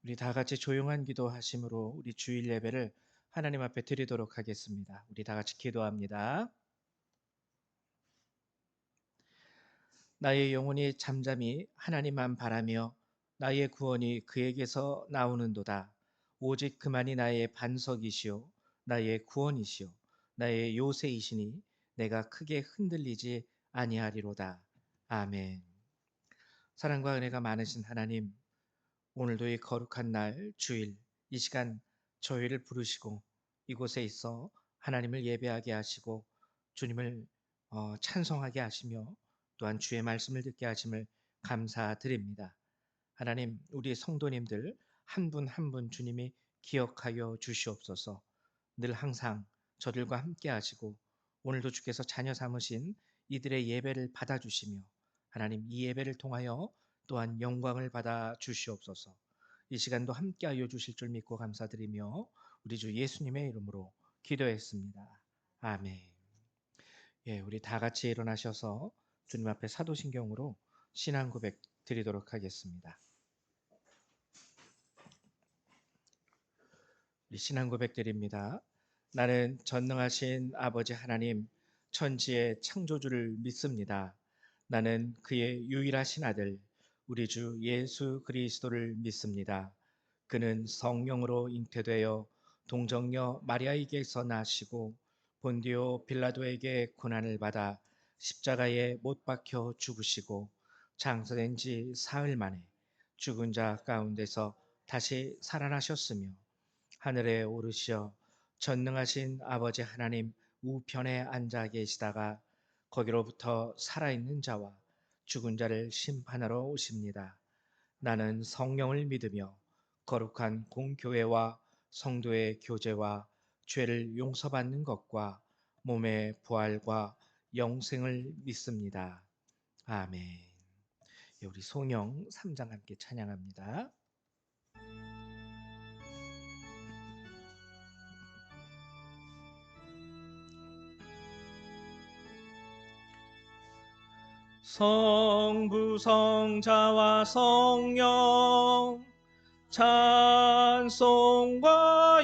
우리 다 같이 조용한 기도하심으로 우리 주일 예배를 하나님 앞에 드리도록 하겠습니다. 우리 다 같이 기도합니다. 나의 영혼이 잠잠히 하나님만 바라며 나의 구원이 그에게서 나오는도다. 오직 그만이 나의 반석이시요 나의 구원이시요 나의 요새이시니 내가 크게 흔들리지 아니하리로다. 아멘. 사랑과 은혜가 많으신 하나님, 오늘도 이 거룩한 날 주일 이 시간 저희를 부르시고 이곳에 있어 하나님을 예배하게 하시고 주님을 찬송하게 하시며 또한 주의 말씀을 듣게 하심을 감사드립니다. 하나님, 우리 성도님들 한 분 한 분 주님이 기억하여 주시옵소서. 늘 항상 저들과 함께 하시고 오늘도 주께서 자녀 삼으신 이들의 예배를 받아주시며 하나님, 이 예배를 통하여 또한 영광을 받아 주시옵소서. 이 시간도 함께하여 주실 줄 믿고 감사드리며 우리 주 예수님의 이름으로 기도했습니다. 아멘. 예, 우리 다 같이 일어나셔서 주님 앞에 사도신경으로 신앙 고백 드리도록 하겠습니다. 우리 신앙 고백 드립니다. 나는 전능하신 아버지 하나님, 천지의 창조주를 믿습니다. 나는 그의 유일하신 아들, 우리 주 예수 그리스도를 믿습니다. 그는 성령으로 잉태되어 동정녀 마리아에게서 나시고 본디오 빌라도에게 고난을 받아 십자가에 못 박혀 죽으시고 장사된 지 사흘 만에 죽은 자 가운데서 다시 살아나셨으며 하늘에 오르시어 전능하신 아버지 하나님 우편에 앉아 계시다가 거기로부터 살아있는 자와 죽은 자를 심판하러 오십니다. 나는 성령을 믿으며 거룩한 공교회와 성도의 교제와 죄를 용서받는 것과 몸의 부활과 영생을 믿습니다. 아멘. 예, 우리 송영 3장 함께 찬양합니다. 성부 성자와 성령 찬송과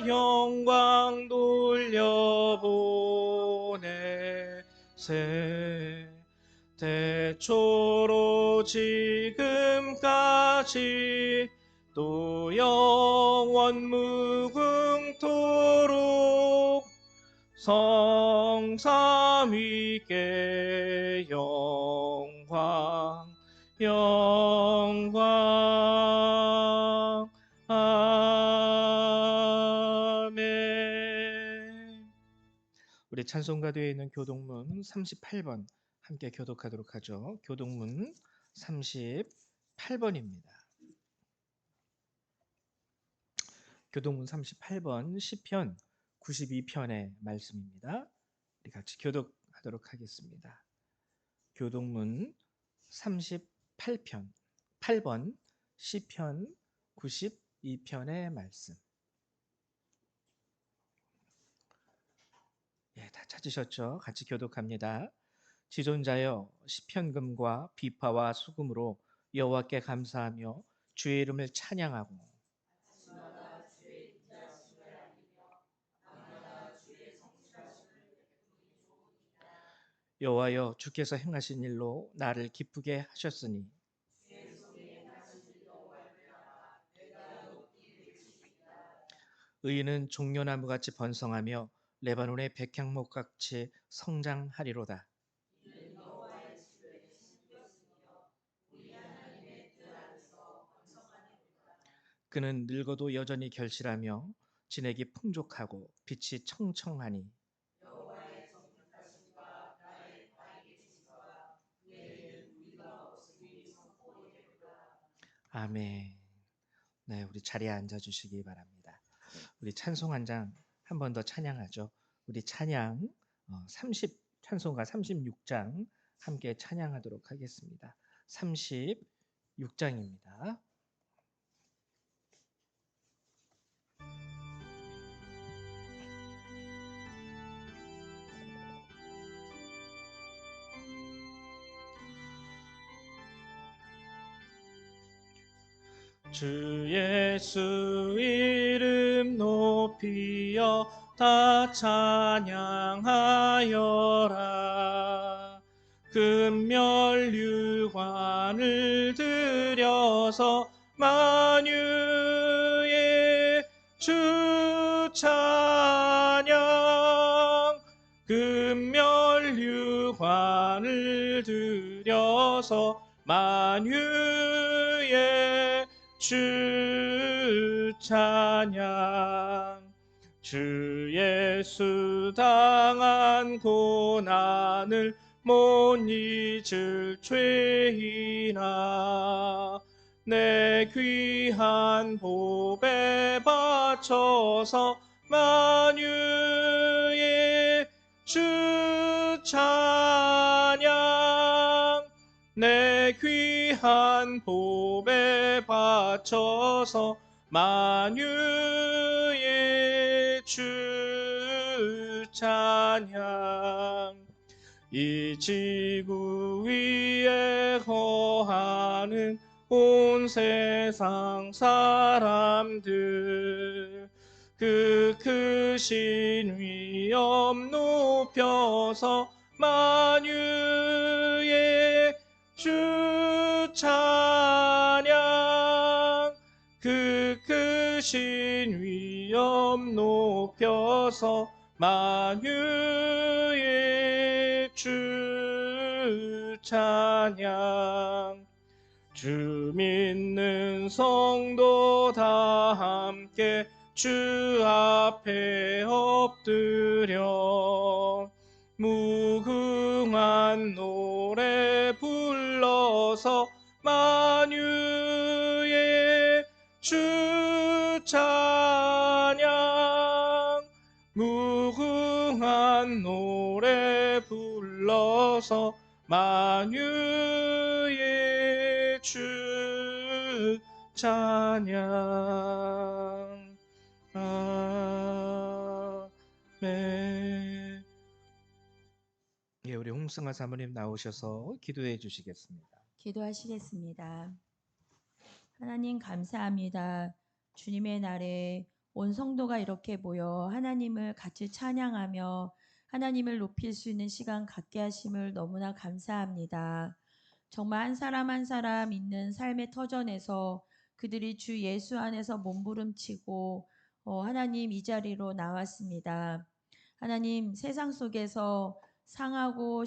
영광 돌려보내세 대초로 지금까지 또 영원 무궁토록 성삼위께 영광 영광 아멘. 우리 찬송가도에 있는 교동문 38번 함께 교독하도록 하죠. 교동문 38번입니다. 교동문 38번 시편 92편의 말씀입니다. 우리 같이 교독하도록 하겠습니다. 교동문 38편 8번 시편 92편의 말씀. 예, 다 찾으셨죠? 같이 교독합니다. 지존자여 시편금과 비파와 수금으로 여호와께 감사하며 주의 이름을 찬양하고 여호와여 주께서 행하신 일로 나를 기쁘게 하셨으니 의인은 종려나무같이 번성하며 레바논의 백향목같이 성장하리로다. 그는 늙어도 여전히 결실하며 진액이 풍족하고 빛이 청청하니 아멘. 네, 우리 자리에 앉아 주시기 바랍니다. 우리 찬송 한 장 한 번 더 찬양하죠. 우리 찬양 찬송가 36장 함께 찬양하도록 하겠습니다. 36장입니다. 주 예수 이름 높이여 다 찬양하여라. 금멸류관을 들여서 만유의 주 찬양. 금멸류관을 들여서 만유의 주 찬양. 주 예수 당한 고난을 못 잊을 죄인아, 내 귀한 보배 바쳐서 만유의 주 찬양. 내 귀한 보배 바쳐서 만유의 주 찬양. 이 지구 위에 거하는 온 세상 사람들, 그 크신 위엄 높여서 만유의 주 찬양. 그 크신 위엄 높여서 만유의 주 찬양. 주 믿는 성도 다 함께 주 앞에 엎드려 무궁한 노래 불러서 만유의 주 찬양. 무궁한 노래 불러서 만유의 주 찬양. 아멘. 예, 우리 홍승아 사모님 나오셔서 기도해 주시겠습니다. 기도하시겠습니다. 하나님 감사합니다. 주님의 날에 온 성도가 이렇게 모여 하나님을 같이 찬양하며 하나님을 높일 수 있는 시간 갖게 하심을 너무나 감사합니다. 정말 한 사람 한 사람 있는 삶의 터전에서 그들이 주 예수 안에서 몸부림치고 하나님 이 자리로 나왔습니다. 하나님 세상 속에서 상하고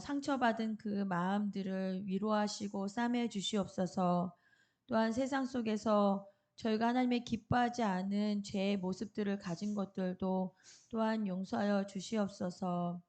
상처받은 그 마음들을 위로하시고 싸매 주시옵소서. 또한 세상 속에서 저희가 하나님의 기뻐하지 않은 죄의 모습들을 가진 것들도 또한 용서하여 주시옵소서.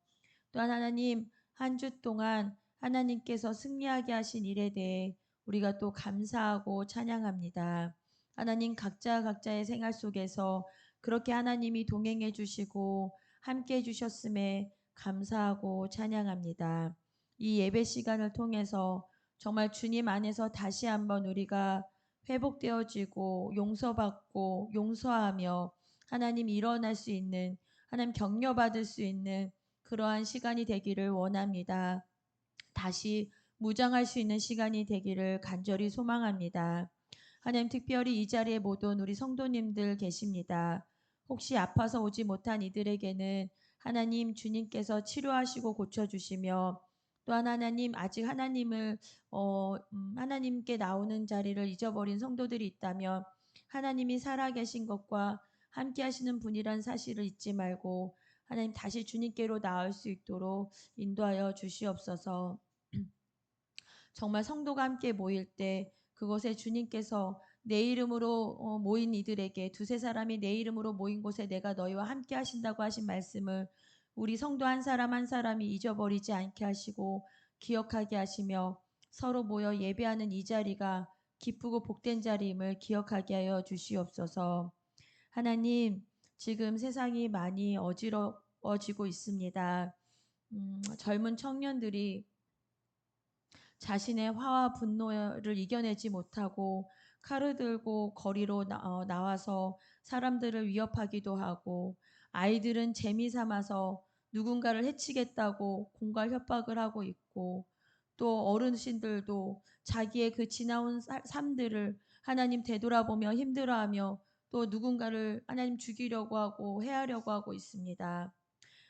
또한 하나님 한 주 동안 하나님께서 승리하게 하신 일에 대해 우리가 또 감사하고 찬양합니다. 하나님 각자의 생활 속에서 그렇게 하나님이 동행해 주시고 함께 해 주셨음에 감사하고 찬양합니다. 이 예배 시간을 통해서 정말 주님 안에서 다시 한번 우리가 회복되어지고 용서받고 용서하며 하나님 일어날 수 있는, 하나님 격려받을 수 있는 그러한 시간이 되기를 원합니다. 다시 무장할 수 있는 시간이 되기를 간절히 소망합니다. 하나님 특별히 이 자리에 못 온 우리 성도님들 계십니다. 혹시 아파서 오지 못한 이들에게는 하나님 주님께서 치료하시고 고쳐주시며, 또한 하나님 아직 하나님께 나오는 자리를 잊어버린 성도들이 있다면 하나님이 살아계신 것과 함께 하시는 분이란 사실을 잊지 말고 하나님 다시 주님께로 나올 수 있도록 인도하여 주시옵소서. 정말 성도가 함께 모일 때 그곳에 주님께서 내 이름으로 모인 이들에게, 두세 사람이 내 이름으로 모인 곳에 내가 너희와 함께 하신다고 하신 말씀을 우리 성도 한 사람 한 사람이 잊어버리지 않게 하시고 기억하게 하시며 서로 모여 예배하는 이 자리가 기쁘고 복된 자리임을 기억하게 하여 주시옵소서. 하나님, 지금 세상이 많이 어지러워지고 있습니다. 젊은 청년들이 자신의 화와 분노를 이겨내지 못하고 칼을 들고 거리로 나와서 사람들을 위협하기도 하고, 아이들은 재미 삼아서 누군가를 해치겠다고 공갈 협박을 하고 있고, 또 어르신들도 자기의 그 지나온 삶들을 하나님 되돌아보며 힘들어하며 또 누군가를 하나님 죽이려고 하고 해하려고 하고 있습니다.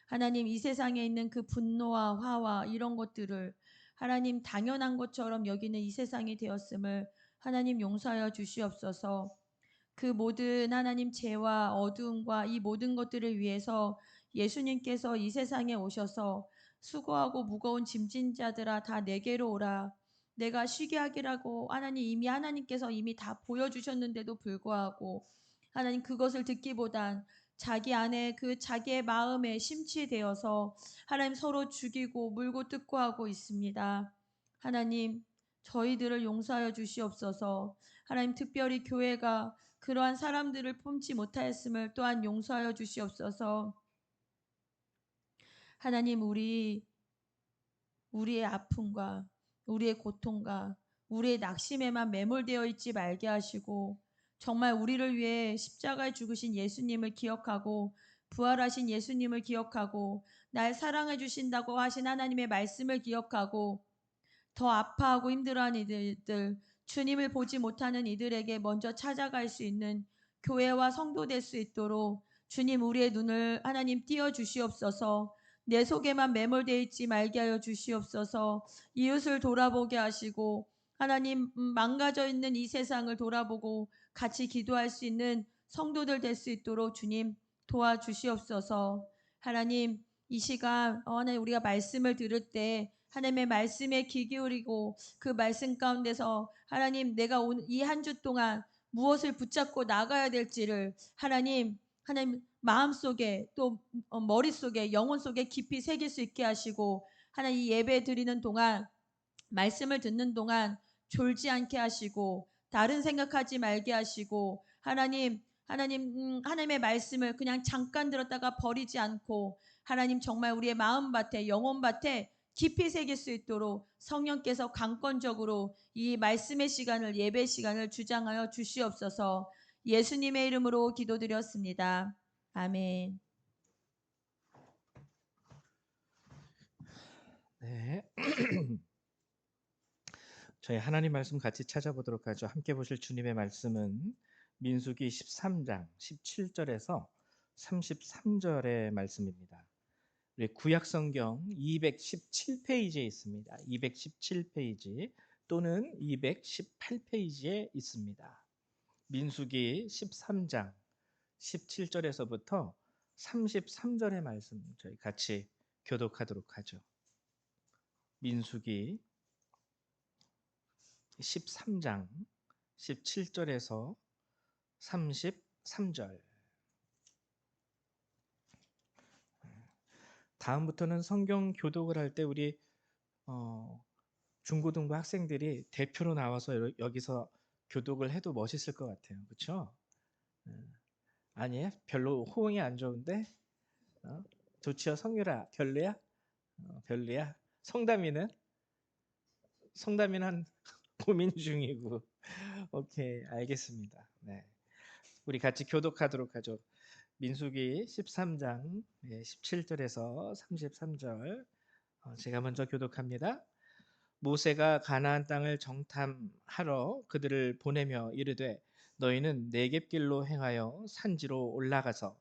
하나님 이 세상에 있는 그 분노와 화와 이런 것들을 하나님 당연한 것처럼 여기는 이 세상이 되었음을 하나님 용서하여 주시옵소서. 그 모든 하나님 죄와 어두움과 이 모든 것들을 위해서 예수님께서 이 세상에 오셔서 수고하고 무거운 짐진 자들아 다 내게로 오라. 내가 쉬게 하기라고 하나님께서 이미 다 보여주셨는데도 불구하고 하나님 그것을 듣기보단 자기 안에 그 자기의 마음에 심취되어서 하나님 서로 죽이고 물고 뜯고 하고 있습니다. 하나님 저희들을 용서하여 주시옵소서. 하나님 특별히 교회가 그러한 사람들을 품지 못하였음을 또한 용서하여 주시옵소서. 하나님 우리의 아픔과 우리의 고통과 우리의 낙심에만 매몰되어 있지 말게 하시고 정말 우리를 위해 십자가에 죽으신 예수님을 기억하고 부활하신 예수님을 기억하고 날 사랑해 주신다고 하신 하나님의 말씀을 기억하고 더 아파하고 힘들어하는 이들들, 주님을 보지 못하는 이들에게 먼저 찾아갈 수 있는 교회와 성도 될 수 있도록 주님 우리의 눈을 하나님 띄워 주시옵소서. 내 속에만 매몰되어 있지 말게 하여 주시옵소서. 이웃을 돌아보게 하시고 하나님 망가져 있는 이 세상을 돌아보고 같이 기도할 수 있는 성도들 될 수 있도록 주님 도와주시옵소서. 하나님 이 시간 하나님 우리가 말씀을 들을 때 하나님의 말씀에 귀 기울이고 그 말씀 가운데서 하나님 내가 이 한 주 동안 무엇을 붙잡고 나가야 될지를 하나님 마음속에 또 머릿속에 영혼 속에 깊이 새길 수 있게 하시고 하나님 이 예배 드리는 동안 말씀을 듣는 동안 졸지 않게 하시고 다른 생각하지 말게 하시고 하나님의 말씀을 그냥 잠깐 들었다가 버리지 않고 하나님 정말 우리의 마음밭에 영혼밭에 깊이 새길 수 있도록 성령께서 강권적으로 이 말씀의 시간을 예배 시간을 주장하여 주시옵소서. 예수님의 이름으로 기도드렸습니다. 아멘. 네. 저희 하나님 말씀 같이 찾아보도록 하죠. 함께 보실 주님의 말씀은 민수기 13장 17절에서 33절의 말씀입니다. 우리 구약 성경 217페이지에 있습니다. 217페이지 또는 218페이지에 있습니다. 민수기 13장 17절에서부터 33절의 말씀 저희 같이 교독하도록 하죠. 민수기 13장 17절에서 33절. 다음부터는 성경 교독을 할 때 우리 중고등부 학생들이 대표로 나와서 여기서 교독을 해도 멋있을 것 같아요. 그렇죠? 아니에요? 별로 호응이 안 좋은데? 좋지요, 성유라. 별로야? 별로야? 성담이는? 성담이는 한 고민 중이고. 오케이, 알겠습니다. 네. 우리 같이 교독하도록 하죠. 민수기 13장 17절에서 33절. 제가 먼저 교독합니다. 모세가 가나안 땅을 정탐하러 그들을 보내며 이르되 너희는 네겝길로 행하여 산지로 올라가서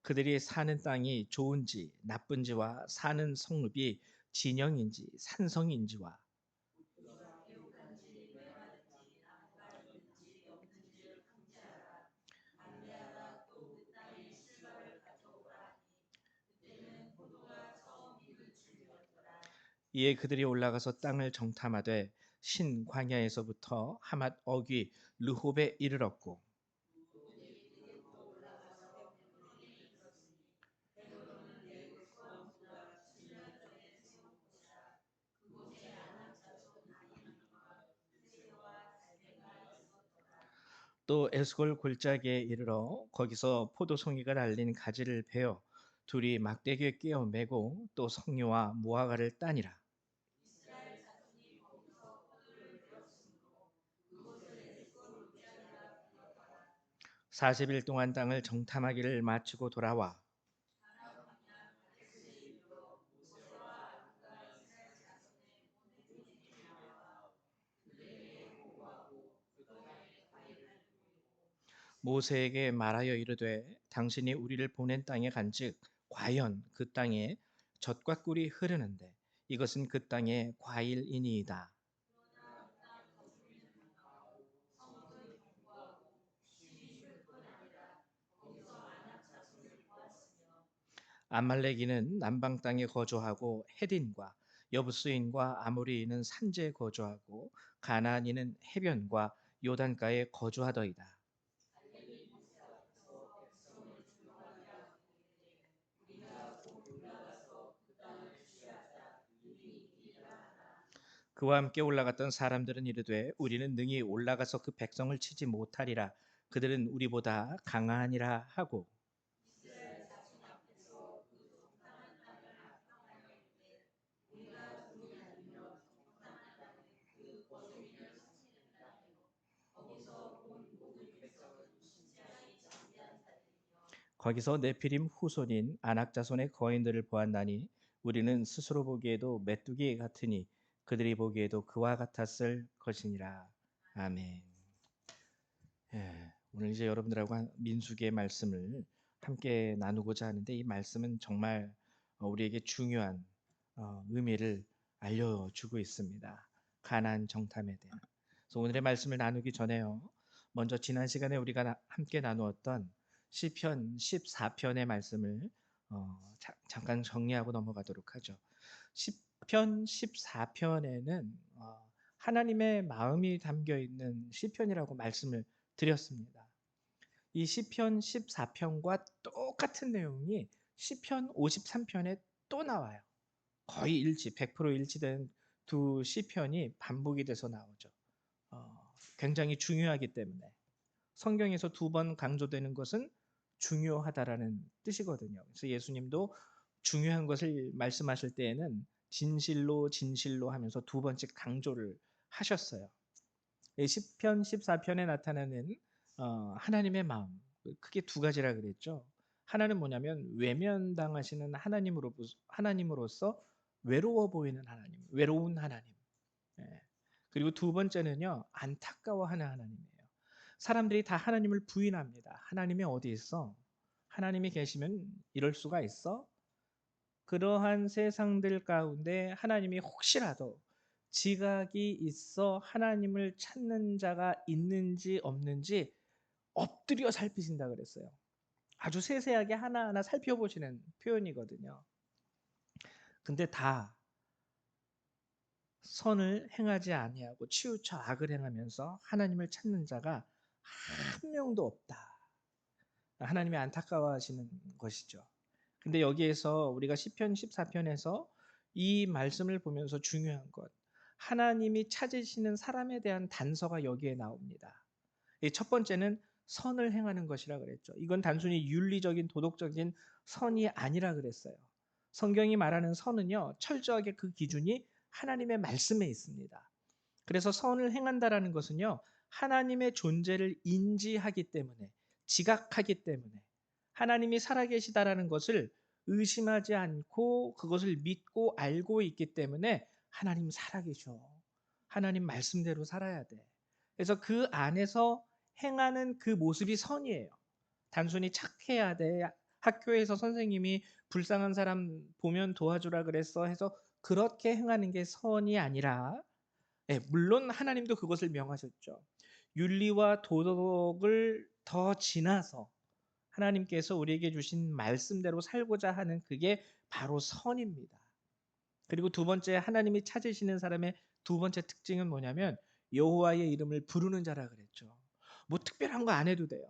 그들이 사는 땅이 좋은지 나쁜지와 사는 성읍이 진영인지 산성인지와 이에 그들이 올라가서 땅을 정탐하되 신 광야에서부터 하맛 어귀 르홉에 이르렀고 또 에스골 골짜기에 이르러 거기서 포도송이가 달린 가지를 베어 둘이 막대기에 끼어 매고 또 석류와 무화과를 따니라. 40일 동안 땅을 정탐하기를 마치고 돌아와 모세에게 말하여 이르되 당신이 우리를 보낸 땅에 간즉 과연 그 땅에 젖과 꿀이 흐르는데 이것은 그 땅의 과일이니이다. 아말렉인은 남방 땅에 거주하고 헤딘과 여부스인과 아모리인은 산지에 거주하고 가나안인은 해변과 요단가에 거주하더이다. 그와 함께 올라갔던 사람들은 이르되 우리는 능히 올라가서 그 백성을 치지 못하리라. 그들은 우리보다 강하니라 하고 거기서 네피림 후손인 아낙 자손의 거인들을 보았나니 우리는 스스로 보기에도 메뚜기 같으니 그들이 보기에도 그와 같았을 것이니라. 아멘. 예, 오늘 이제 여러분들하고 민수기의 말씀을 함께 나누고자 하는데 이 말씀은 정말 우리에게 중요한 의미를 알려주고 있습니다. 가나안 정탐에 대한. 그래서 오늘의 말씀을 나누기 전에요. 먼저 지난 시간에 우리가 함께 나누었던 시편 14편의 말씀을 잠깐 정리하고 넘어가도록 하죠. 시편 14편에는 하나님의 마음이 담겨 있는 시편이라고 말씀을 드렸습니다. 이 시편 14편과 똑같은 내용이 시편 53편에 또 나와요. 거의 100% 일치된 두 시편이 반복이 돼서 나오죠. 굉장히 중요하기 때문에 성경에서 두 번 강조되는 것은 중요하다라는 뜻이거든요. 그래서 예수님도 중요한 것을 말씀하실 때에는 진실로 진실로 하면서 두 번째 강조를 하셨어요. 시편 14편에 나타나는 하나님의 마음 크게 두 가지라 그랬죠. 하나는 뭐냐면 외면당하시는 하나님으로서 외로워 보이는 하나님, 외로운 하나님. 예. 그리고 두 번째는요 안타까워하는 하나님이에요. 사람들이 다 하나님을 부인합니다. 하나님이 어디 있어? 하나님이 계시면 이럴 수가 있어? 그러한 세상들 가운데 하나님이 혹시라도 지각이 있어 하나님을 찾는 자가 있는지 없는지 엎드려 살피신다 그랬어요. 아주 세세하게 하나하나 살펴보시는 표현이거든요. 근데 다 선을 행하지 아니하고 치우쳐 악을 행하면서 하나님을 찾는 자가 한 명도 없다. 하나님이 안타까워하시는 것이죠. 근데 여기에서 우리가 시편 14편에서 이 말씀을 보면서 중요한 것, 하나님이 찾으시는 사람에 대한 단서가 여기에 나옵니다. 첫 번째는 선을 행하는 것이라 그랬죠. 이건 단순히 윤리적인 도덕적인 선이 아니라 그랬어요. 성경이 말하는 선은요, 철저하게 그 기준이 하나님의 말씀에 있습니다. 그래서 선을 행한다라는 것은요, 하나님의 존재를 인지하기 때문에, 지각하기 때문에, 하나님이 살아계시다라는 것을 의심하지 않고 그것을 믿고 알고 있기 때문에 하나님 살아계셔. 하나님 말씀대로 살아야 돼. 그래서 그 안에서 행하는 그 모습이 선이에요. 단순히 착해야 돼. 학교에서 선생님이 불쌍한 사람 보면 도와주라 그랬어 해서 그렇게 행하는 게 선이 아니라 물론 하나님도 그것을 명하셨죠. 윤리와 도덕을 더 지나서 하나님께서 우리에게 주신 말씀대로 살고자 하는 그게 바로 선입니다. 그리고 두 번째 하나님이 찾으시는 사람의 두 번째 특징은 뭐냐면 여호와의 이름을 부르는 자라 그랬죠. 뭐 특별한 거 안 해도 돼요.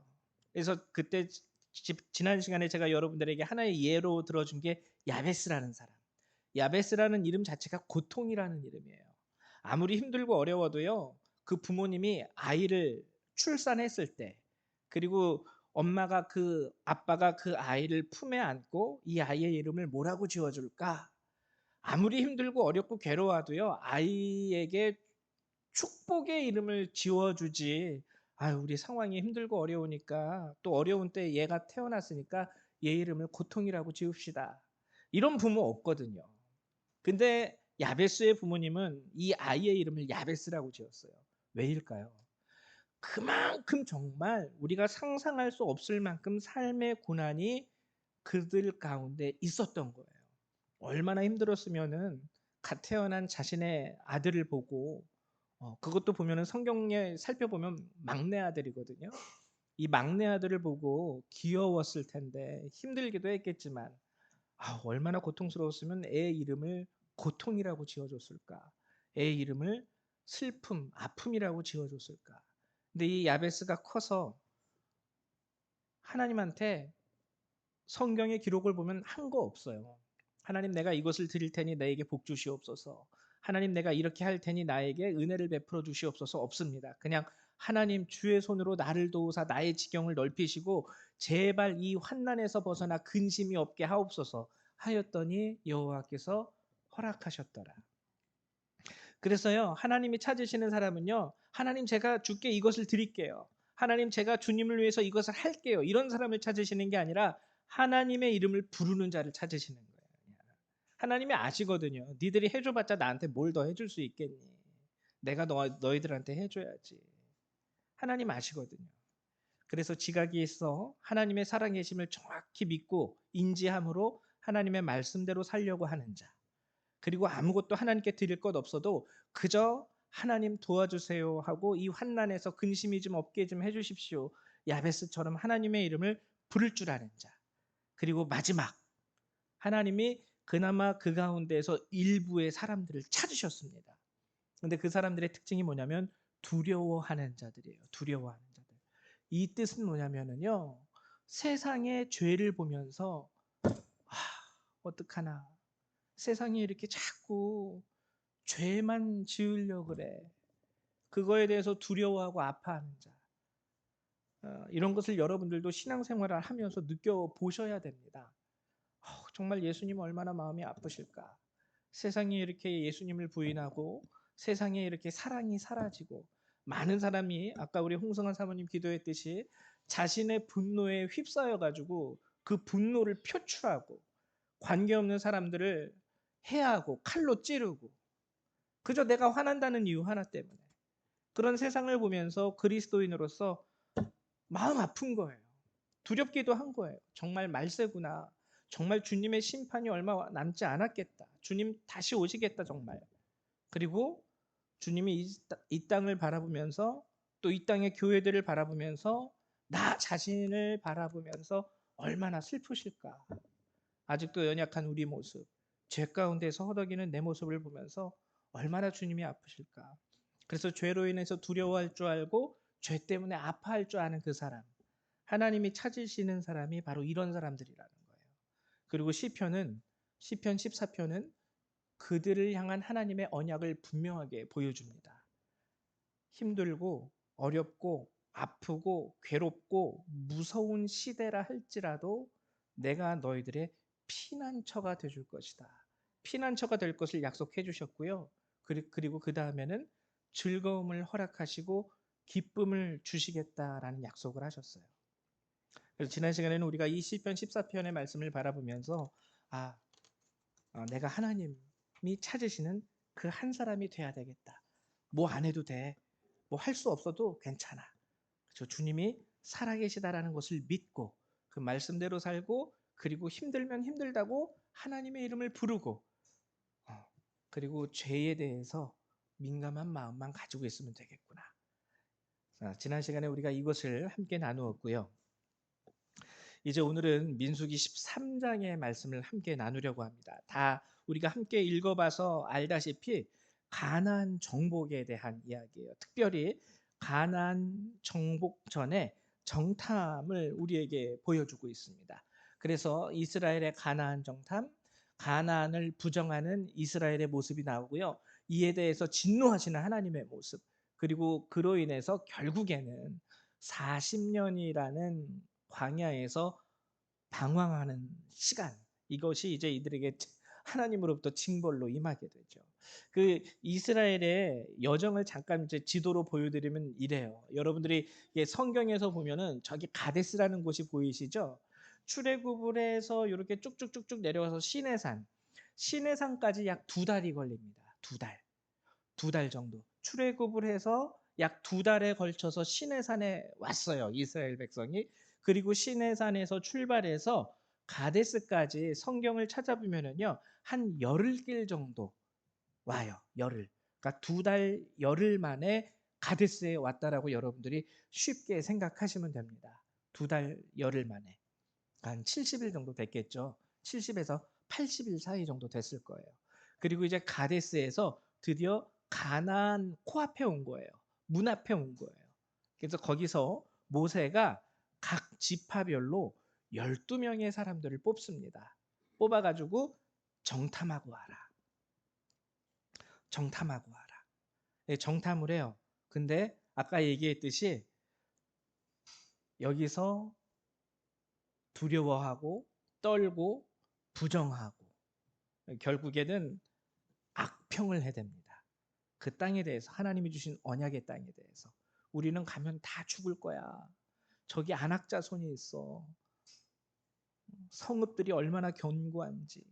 그래서 그때 지난 시간에 제가 여러분들에게 하나의 예로 들어준 게 야베스라는 사람. 야베스라는 이름 자체가 고통이라는 이름이에요. 아무리 힘들고 어려워도요. 그 부모님이 아이를 출산했을 때 그리고 아빠가 그 아이를 품에 안고 이 아이의 이름을 뭐라고 지어줄까? 아무리 힘들고 어렵고 괴로워도요. 아이에게 축복의 이름을 지어주지 아유, 우리 상황이 힘들고 어려우니까 또 어려운 때 얘가 태어났으니까 얘 이름을 고통이라고 지읍시다. 이런 부모 없거든요. 근데 야베스의 부모님은 이 아이의 이름을 야베스라고 지었어요. 왜일까요? 그만큼 정말 우리가 상상할 수 없을 만큼 삶의 고난이 그들 가운데 있었던 거예요. 얼마나 힘들었으면은 갓 태어난 자신의 아들을 보고 그것도 보면은 성경에 살펴보면 막내 아들이거든요. 이 막내 아들을 보고 귀여웠을 텐데 힘들기도 했겠지만 얼마나 고통스러웠으면 애 이름을 고통이라고 지어줬을까? 애 이름을 슬픔, 아픔이라고 지어줬을까? 근데 이 야베스가 커서 하나님한테 성경의 기록을 보면 한 거 없어요. 하나님, 내가 이것을 드릴 테니 나에게 복 주시옵소서. 하나님, 내가 이렇게 할 테니 나에게 은혜를 베풀어 주시옵소서. 없습니다. 그냥 하나님, 주의 손으로 나를 도우사 나의 지경을 넓히시고 제발 이 환난에서 벗어나 근심이 없게 하옵소서 하였더니 여호와께서 허락하셨더라. 그래서요, 하나님이 찾으시는 사람은요, 하나님, 제가 주께 이것을 드릴게요. 하나님, 제가 주님을 위해서 이것을 할게요. 이런 사람을 찾으시는 게 아니라 하나님의 이름을 부르는 자를 찾으시는 거예요. 하나님이 아시거든요. 니들이 해줘봤자 나한테 뭘 더 해줄 수 있겠니? 내가 너희들한테 해줘야지. 하나님 아시거든요. 그래서 지각이 있어 하나님의 살아계심을 정확히 믿고 인지함으로 하나님의 말씀대로 살려고 하는 자. 그리고 아무것도 하나님께 드릴 것 없어도 그저 하나님 도와주세요 하고 이 환난에서 근심이 좀 없게 좀 해주십시오. 야베스처럼 하나님의 이름을 부를 줄 아는 자. 그리고 마지막, 하나님이 그나마 그 가운데에서 일부의 사람들을 찾으셨습니다. 그런데 그 사람들의 특징이 뭐냐면 두려워하는 자들이에요. 두려워하는 자들. 이 뜻은 뭐냐면요, 세상의 죄를 보면서 어떡하나, 세상이 이렇게 자꾸 죄만 지으려 그래. 그거에 대해서 두려워하고 아파하는 자. 이런 것을 여러분들도 신앙생활을 하면서 느껴보셔야 됩니다. 정말 예수님 얼마나 마음이 아프실까. 세상에 이렇게 예수님을 부인하고 세상에 이렇게 사랑이 사라지고 많은 사람이 아까 우리 홍성환 사모님 기도했듯이 자신의 분노에 휩싸여 가지고 그 분노를 표출하고 관계없는 사람들을 해하고 칼로 찌르고 그저 내가 화난다는 이유 하나 때문에 그런 세상을 보면서 그리스도인으로서 마음 아픈 거예요. 두렵기도 한 거예요. 정말 말세구나. 정말 주님의 심판이 얼마 남지 않았겠다. 주님 다시 오시겠다 정말. 그리고 주님이 이 땅을 바라보면서 또 이 땅의 교회들을 바라보면서 나 자신을 바라보면서 얼마나 슬프실까. 아직도 연약한 우리 모습, 죄 가운데서 허덕이는 내 모습을 보면서 얼마나 주님이 아프실까. 그래서 죄로 인해서 두려워할 줄 알고 죄 때문에 아파할 줄 아는 그 사람, 하나님이 찾으시는 사람이 바로 이런 사람들이라는 거예요. 그리고 시편 14편은 그들을 향한 하나님의 언약을 분명하게 보여줍니다. 힘들고 어렵고 아프고 괴롭고 무서운 시대라 할지라도 내가 너희들의 피난처가 되줄 것이다. 피난처가 될 것을 약속해 주셨고요. 그리고 그 다음에는 즐거움을 허락하시고 기쁨을 주시겠다라는 약속을 하셨어요. 그래서 지난 시간에는 우리가 이 시편 14편의 말씀을 바라보면서 아, 내가 하나님이 찾으시는 그 한 사람이 돼야 되겠다. 뭐 안 해도 돼. 뭐 할 수 없어도 괜찮아. 저 주님이 살아계시다라는 것을 믿고 그 말씀대로 살고 그리고 힘들면 힘들다고 하나님의 이름을 부르고 그리고 죄에 대해서 민감한 마음만 가지고 있으면 되겠구나. 지난 시간에 우리가 이것을 함께 나누었고요. 이제 오늘은 민수기 13장의 말씀을 함께 나누려고 합니다. 다 우리가 함께 읽어봐서 알다시피 가나안 정복에 대한 이야기예요. 특별히 가나안 정복 전에 정탐을 우리에게 보여주고 있습니다. 그래서 이스라엘의 가나안 정탐, 가나안을 부정하는 이스라엘의 모습이 나오고요. 이에 대해서 진노하시는 하나님의 모습, 그리고 그로 인해서 결국에는 40년이라는 광야에서 방황하는 시간, 이것이 이제 이들에게 하나님으로부터 징벌로 임하게 되죠. 그 이스라엘의 여정을 잠깐 이제 지도로 보여드리면 이래요. 여러분들이 이게 성경에서 보면은 저기 가데스라는 곳이 보이시죠? 출애굽을 해서 이렇게 쭉쭉쭉쭉 내려와서 시내산까지 약 2달이 걸립니다. 2달. 2달 정도. 출애굽을 해서 약 2달에 걸쳐서 시내산에 왔어요. 이스라엘 백성이. 그리고 시내산에서 출발해서 가데스까지 성경을 찾아보면은요. 한 열흘길 정도 와요. 열흘. 그러니까 2달 열흘 만에 가데스에 왔다라고 여러분들이 쉽게 생각하시면 됩니다. 2달 열흘 만에. 한 70일 정도 됐겠죠. 70에서 80일 사이 정도 됐을 거예요. 그리고 이제 가데스에서 드디어 가나안 코앞에 온 거예요. 문 앞에 온 거예요. 그래서 거기서 모세가 각 지파별로 12명의 사람들을 뽑습니다. 뽑아가지고 정탐하고 와라. 정탐하고 와라. 네, 정탐을 해요. 근데 아까 얘기했듯이 여기서 두려워하고 떨고 부정하고 결국에는 악평을 해댑니다. 그 땅에 대해서 하나님이 주신 언약의 땅에 대해서 우리는 가면 다 죽을 거야. 저기 안악자손이 있어. 성읍들이 얼마나 견고한지.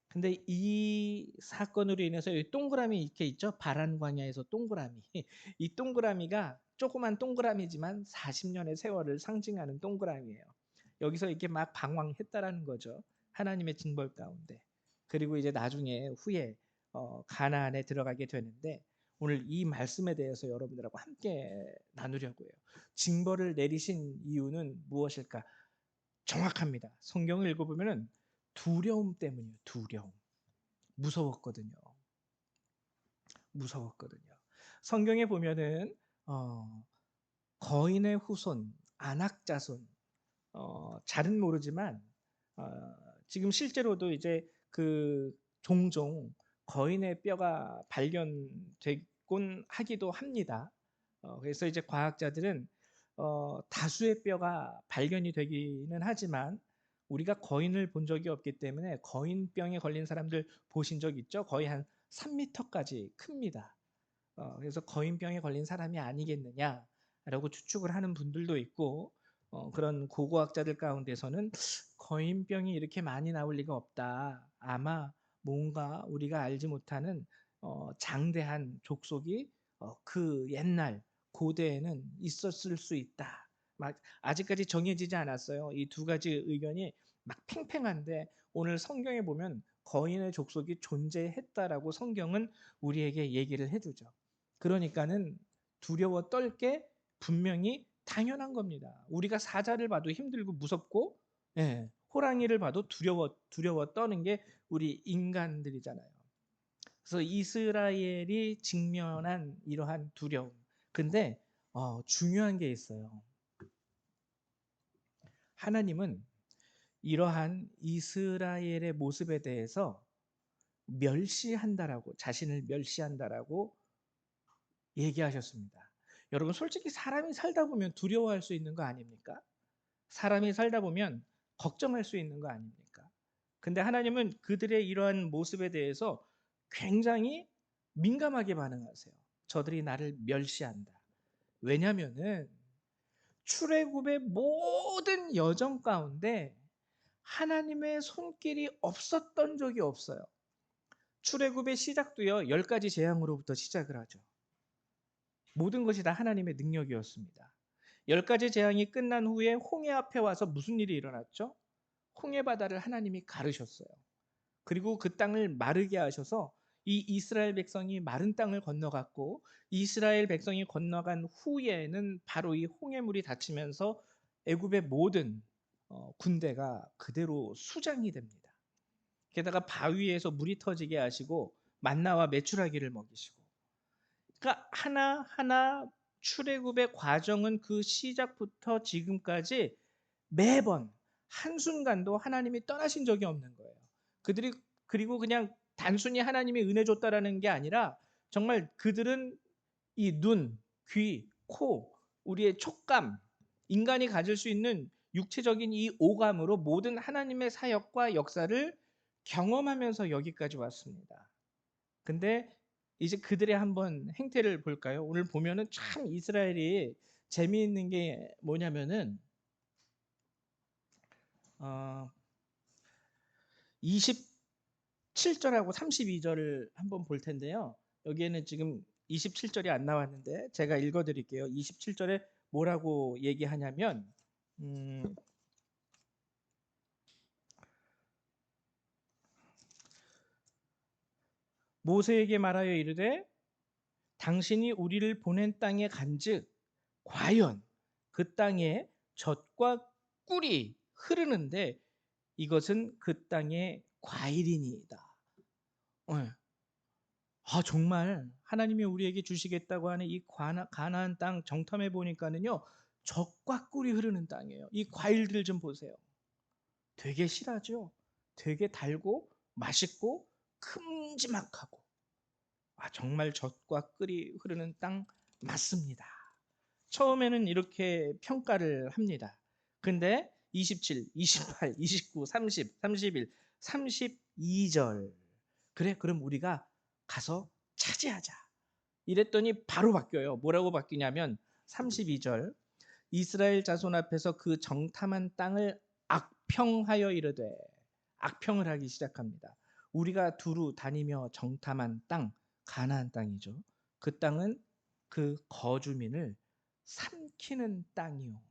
근데 이 사건으로 인해서 여기 동그라미 이렇게 있죠? 바란 광야에서 동그라미. 이 동그라미가 조그만 동그라미지만 40년의 세월을 상징하는 동그라미예요. 여기서 이렇게 막 방황했다라는 거죠. 하나님의 징벌 가운데. 그리고 이제 나중에 후에 가나안에 들어가게 되는데 오늘 이 말씀에 대해서 여러분들하고 함께 나누려고 해요. 징벌을 내리신 이유는 무엇일까? 정확합니다. 성경을 읽어보면은 두려움 때문이에요. 두려움. 무서웠거든요. 무서웠거든요. 성경에 보면은 거인의 후손, 안악자손, 잘은 모르지만 어, 지금 실제로도 이제 그 종종 거인의 뼈가 발견되곤 하기도 합니다. 그래서 이제 과학자들은 다수의 뼈가 발견이 되기는 하지만 우리가 거인을 본 적이 없기 때문에 거인병에 걸린 사람들 보신 적 있죠? 거의 한 3m까지 큽니다. 그래서 거인병에 걸린 사람이 아니겠느냐라고 추측을 하는 분들도 있고 그런 고고학자들 가운데서는 거인병이 이렇게 많이 나올 리가 없다. 아마 뭔가 우리가 알지 못하는 장대한 족속이 그 옛날 고대에는 있었을 수 있다. 막 아직까지 정해지지 않았어요. 이 두 가지 의견이 막 팽팽한데 오늘 성경에 보면 거인의 족속이 존재했다라고 성경은 우리에게 얘기를 해주죠. 그러니까는 두려워 떨 게 분명히 당연한 겁니다. 우리가 사자를 봐도 힘들고 무섭고, 예, 호랑이를 봐도 두려워 떠는 게 우리 인간들이잖아요. 그래서 이스라엘이 직면한 이러한 두려움. 근데 중요한 게 있어요. 하나님은 이러한 이스라엘의 모습에 대해서 멸시한다라고 자신을 멸시한다라고 얘기하셨습니다. 여러분 솔직히 사람이 살다 보면 두려워할 수 있는 거 아닙니까? 사람이 살다 보면 걱정할 수 있는 거 아닙니까? 근데 하나님은 그들의 이러한 모습에 대해서 굉장히 민감하게 반응하세요. 저들이 나를 멸시한다. 왜냐면은 출애굽의 모든 여정 가운데 하나님의 손길이 없었던 적이 없어요. 출애굽의 시작도요 10가지 재앙으로부터 시작을 하죠. 모든 것이 다 하나님의 능력이었습니다. 10가지 재앙이 끝난 후에 홍해 앞에 와서 무슨 일이 일어났죠? 홍해 바다를 하나님이 가르셨어요. 그리고 그 땅을 마르게 하셔서 이 이스라엘 백성이 마른 땅을 건너갔고 이스라엘 백성이 건너간 후에는 바로 이 홍해물이 닫히면서 애굽의 모든 군대가 그대로 수장이 됩니다. 게다가 바위에서 물이 터지게 하시고 만나와 메추라기를 먹이시고 그러니까 하나하나 출애굽의 과정은 그 시작부터 지금까지 매번 한순간도 하나님이 떠나신 적이 없는 거예요. 그들이 그리고 그냥 단순히 하나님이 은혜 줬다라는 게 아니라 정말 그들은 이 눈, 귀, 코, 우리의 촉감, 인간이 가질 수 있는 육체적인 이 오감으로 모든 하나님의 사역과 역사를 경험하면서 여기까지 왔습니다. 근데 이제 그들의 한번 행태를 볼까요? 오늘 보면은 참 이스라엘이 재미있는 게 뭐냐면은 어 27절하고 32절을 한번 볼 텐데요. 여기에는 지금 27절이 안 나왔는데 제가 읽어 드릴게요. 27절에 뭐라고 얘기하냐면 음 모세에게 말하여 이르되 당신이 우리를 보낸 땅에 간즉 과연 그 땅에 젖과 꿀이 흐르는데 이것은 그 땅의 과일이니이다. 예. 정말 하나님이 우리에게 주시겠다고 하는 이 가나안 땅 정탐해 보니까는요. 젖과 꿀이 흐르는 땅이에요. 이 과일들 좀 보세요. 되게 실하죠. 되게 달고 맛있고 큼지막하고 정말 젖과 꿀이 흐르는 땅 맞습니다. 처음에는 이렇게 평가를 합니다. 근데 27, 28, 29, 30, 31, 32절. 그래, 그럼 우리가 가서 차지하자. 이랬더니 바로 바뀌어요. 뭐라고 바뀌냐면 32절. 이스라엘 자손 앞에서 그 정탐한 땅을 악평하여 이르되 악평을 하기 시작합니다. 우리가 두루 다니며 정탐한 땅, 가나안 땅이죠. 그 땅은 그 거주민을 삼키는 땅이요.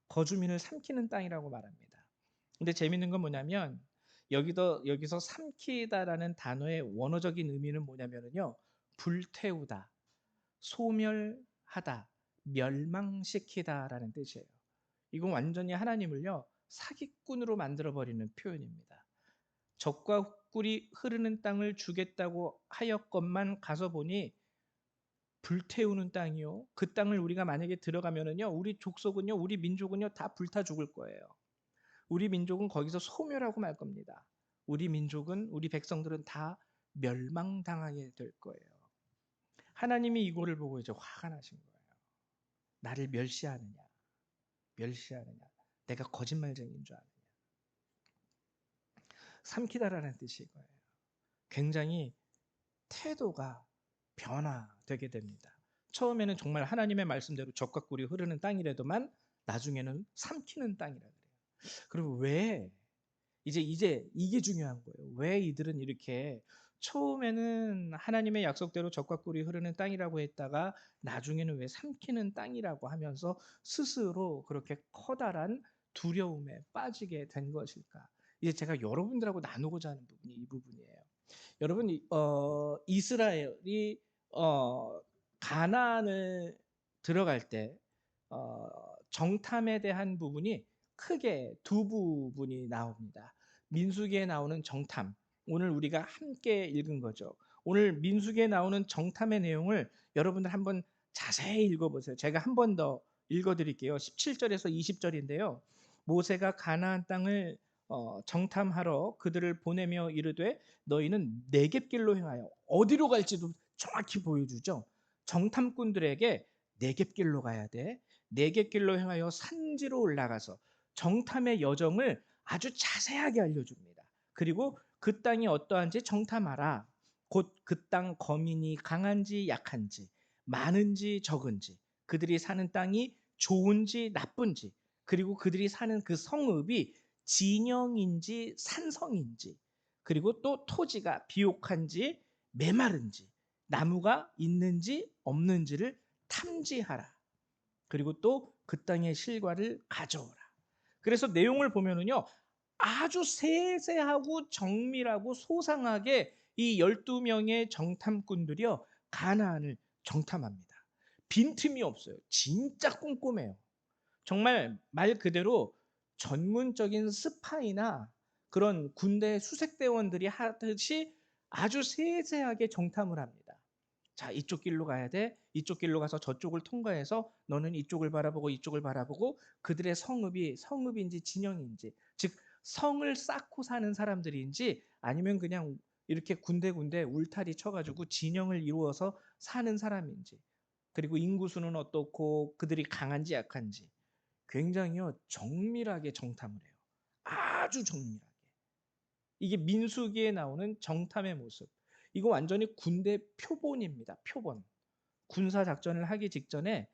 거주민을 삼키는 땅이라고 말합니다. 근데 재밌는 건 뭐냐면 여기서 삼키다라는 단어의 원어적인 의미는 뭐냐면요. 불태우다, 소멸하다, 멸망시키다라는 뜻이에요. 이건 완전히 하나님을요. 사기꾼으로 만들어 버리는 표현입니다. 적과 꿀이 흐르는 땅을 주겠다고 하였건만 가서 보니 불태우는 땅이요. 그 땅을 우리가 만약에 들어가면은요, 우리 족속은요, 우리 민족은요, 다 불타 죽을 거예요. 우리 민족은 거기서 소멸하고 말 겁니다. 우리 민족은, 우리 백성들은 다 멸망당하게 될 거예요. 하나님이 이거를 보고 이제 화가 나신 거예요. 나를 멸시하느냐, 멸시하느냐, 내가 거짓말쟁이인 줄 아느냐. 삼키다라는 뜻이 이거예요. 굉장히 태도가 변화되게 됩니다. 처음에는 정말 하나님의 말씀대로 젖과 꿀이 흐르는 땅이라도만 나중에는 삼키는 땅이라 그래요. 그리고 왜 이제 이게 중요한 거예요. 왜 이들은 이렇게 처음에는 하나님의 약속대로 젖과 꿀이 흐르는 땅이라고 했다가 나중에는 왜 삼키는 땅이라고 하면서 스스로 그렇게 커다란 두려움에 빠지게 된 것일까? 이제 제가 여러분들하고 나누고자 하는 부분이 이 부분이에요. 여러분 이스라엘이 가나안을 들어갈 때 어, 정탐에 대한 부분이 크게 두 부분이 나옵니다. 민수기에 나오는 정탐, 오늘 우리가 함께 읽은 거죠. 오늘 민수기에 나오는 정탐의 내용을 여러분들 한번 자세히 읽어보세요. 제가 한 번 더 읽어드릴게요. 17절에서 20절인데요. 모세가 가나안 땅을 정탐하러 그들을 보내며 이르되 너희는 네겝길로 행하여 어디로 갈지도 정확히 보여주죠. 정탐꾼들에게 네겝길로 가야 돼. 네겝길로 행하여 산지로 올라가서 정탐의 여정을 아주 자세하게 알려줍니다. 그리고 그 땅이 어떠한지 정탐하라. 곧 그 땅 거민이 강한지 약한지 많은지 적은지 그들이 사는 땅이 좋은지 나쁜지 그리고 그들이 사는 그 성읍이 진영인지 산성인지 그리고 또 토지가 비옥한지 메마른지 나무가 있는지 없는지를 탐지하라. 그리고 또 그 땅의 실과를 가져오라. 그래서 내용을 보면은요. 아주 세세하고 정밀하고 소상하게 이 12명의 정탐꾼들이요. 가나안을 정탐합니다. 빈틈이 없어요. 진짜 꼼꼼해요. 정말 말 그대로 전문적인 스파이나 그런 군대 수색대원들이 하듯이 아주 세세하게 정탐을 합니다. 자, 이쪽 길로 가야 돼. 이쪽 길로 가서 저쪽을 통과해서 너는 이쪽을 바라보고 이쪽을 바라보고 그들의 성읍인지 진영인지 즉 성을 쌓고 사는 사람들인지 아니면 그냥 이렇게 군데군데 울타리 쳐가지고 진영을 이루어서 사는 사람인지 그리고 인구수는 어떻고 그들이 강한지 약한지 굉장히요 정밀하게 정탐을 해요. 아주 정밀하게. 이게 민수기에 나오는 정탐의 모습. 이거 완전히 군대 표본입니다. 표본. 군사 작전을 하기 직전에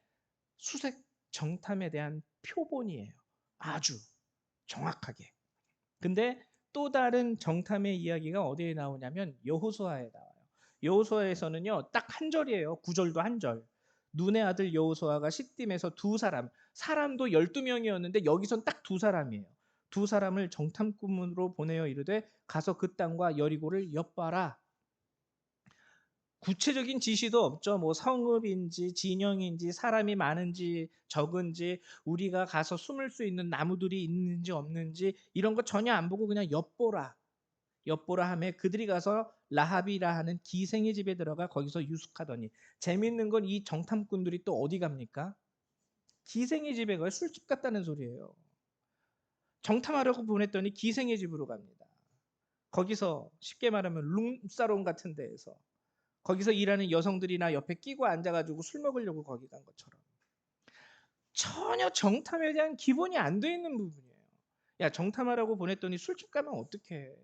수색 정탐에 대한 표본이에요. 아주 정확하게. 근데 또 다른 정탐의 이야기가 어디에 나오냐면 여호수아에 나와요. 여호수아에서는요, 딱 한 절이에요. 구절도 한 절. 눈의 아들 여호수아가 시딤에서 두 사람, 사람도 12명이었는데 여기선 딱 두 사람이에요. 두 사람을 정탐꾼으로 보내어 이르되 가서 그 땅과 여리고를 엿봐라. 구체적인 지시도 없죠. 뭐 성읍인지 진영인지 사람이 많은지 적은지 우리가 가서 숨을 수 있는 나무들이 있는지 없는지 이런 거 전혀 안 보고 그냥 엿보라. 엿보라 하며 그들이 가서 라합이라 하는 기생의 집에 들어가 거기서 유숙하더니 재밌는 건 이 정탐꾼들이 또 어디 갑니까? 기생의 집에 가요. 술집 갔다는 소리예요. 정탐하려고 보냈더니 기생의 집으로 갑니다. 거기서 쉽게 말하면 룸사롱 같은 데에서 거기서 일하는 여성들이나 옆에 끼고 앉아가지고 술 먹으려고 거기 간 것처럼 전혀 정탐에 대한 기본이 안 돼 있는 부분이에요. 야, 정탐하라고 보냈더니 술집 가면 어떡해.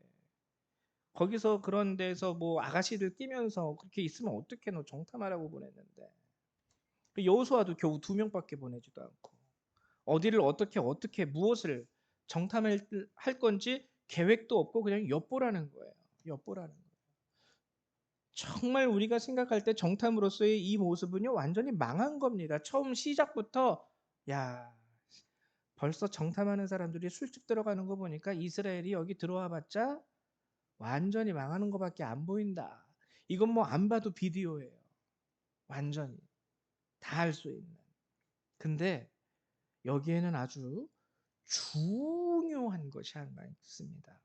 거기서 그런 데서 뭐 아가씨들 끼면서 그렇게 있으면 어떡해. 너 정탐하라고 보냈는데. 여호수아도 겨우 2명밖에 보내지도 않고 어디를 어떻게 무엇을 정탐을 할 건지 계획도 없고 그냥 엿보라는 거예요. 엿보라는 거예요. 정말 우리가 생각할 때 정탐으로서의 이 모습은요 완전히 망한 겁니다. 처음 시작부터 야 벌써 정탐하는 사람들이 술집 들어가는 거 보니까 이스라엘이 여기 들어와 봤자 완전히 망하는 것밖에 안 보인다. 이건 뭐 안 봐도 비디오예요. 완전히 다 할 수 있는. 근데 여기에는 아주 중요한 것이 하나 있습니다.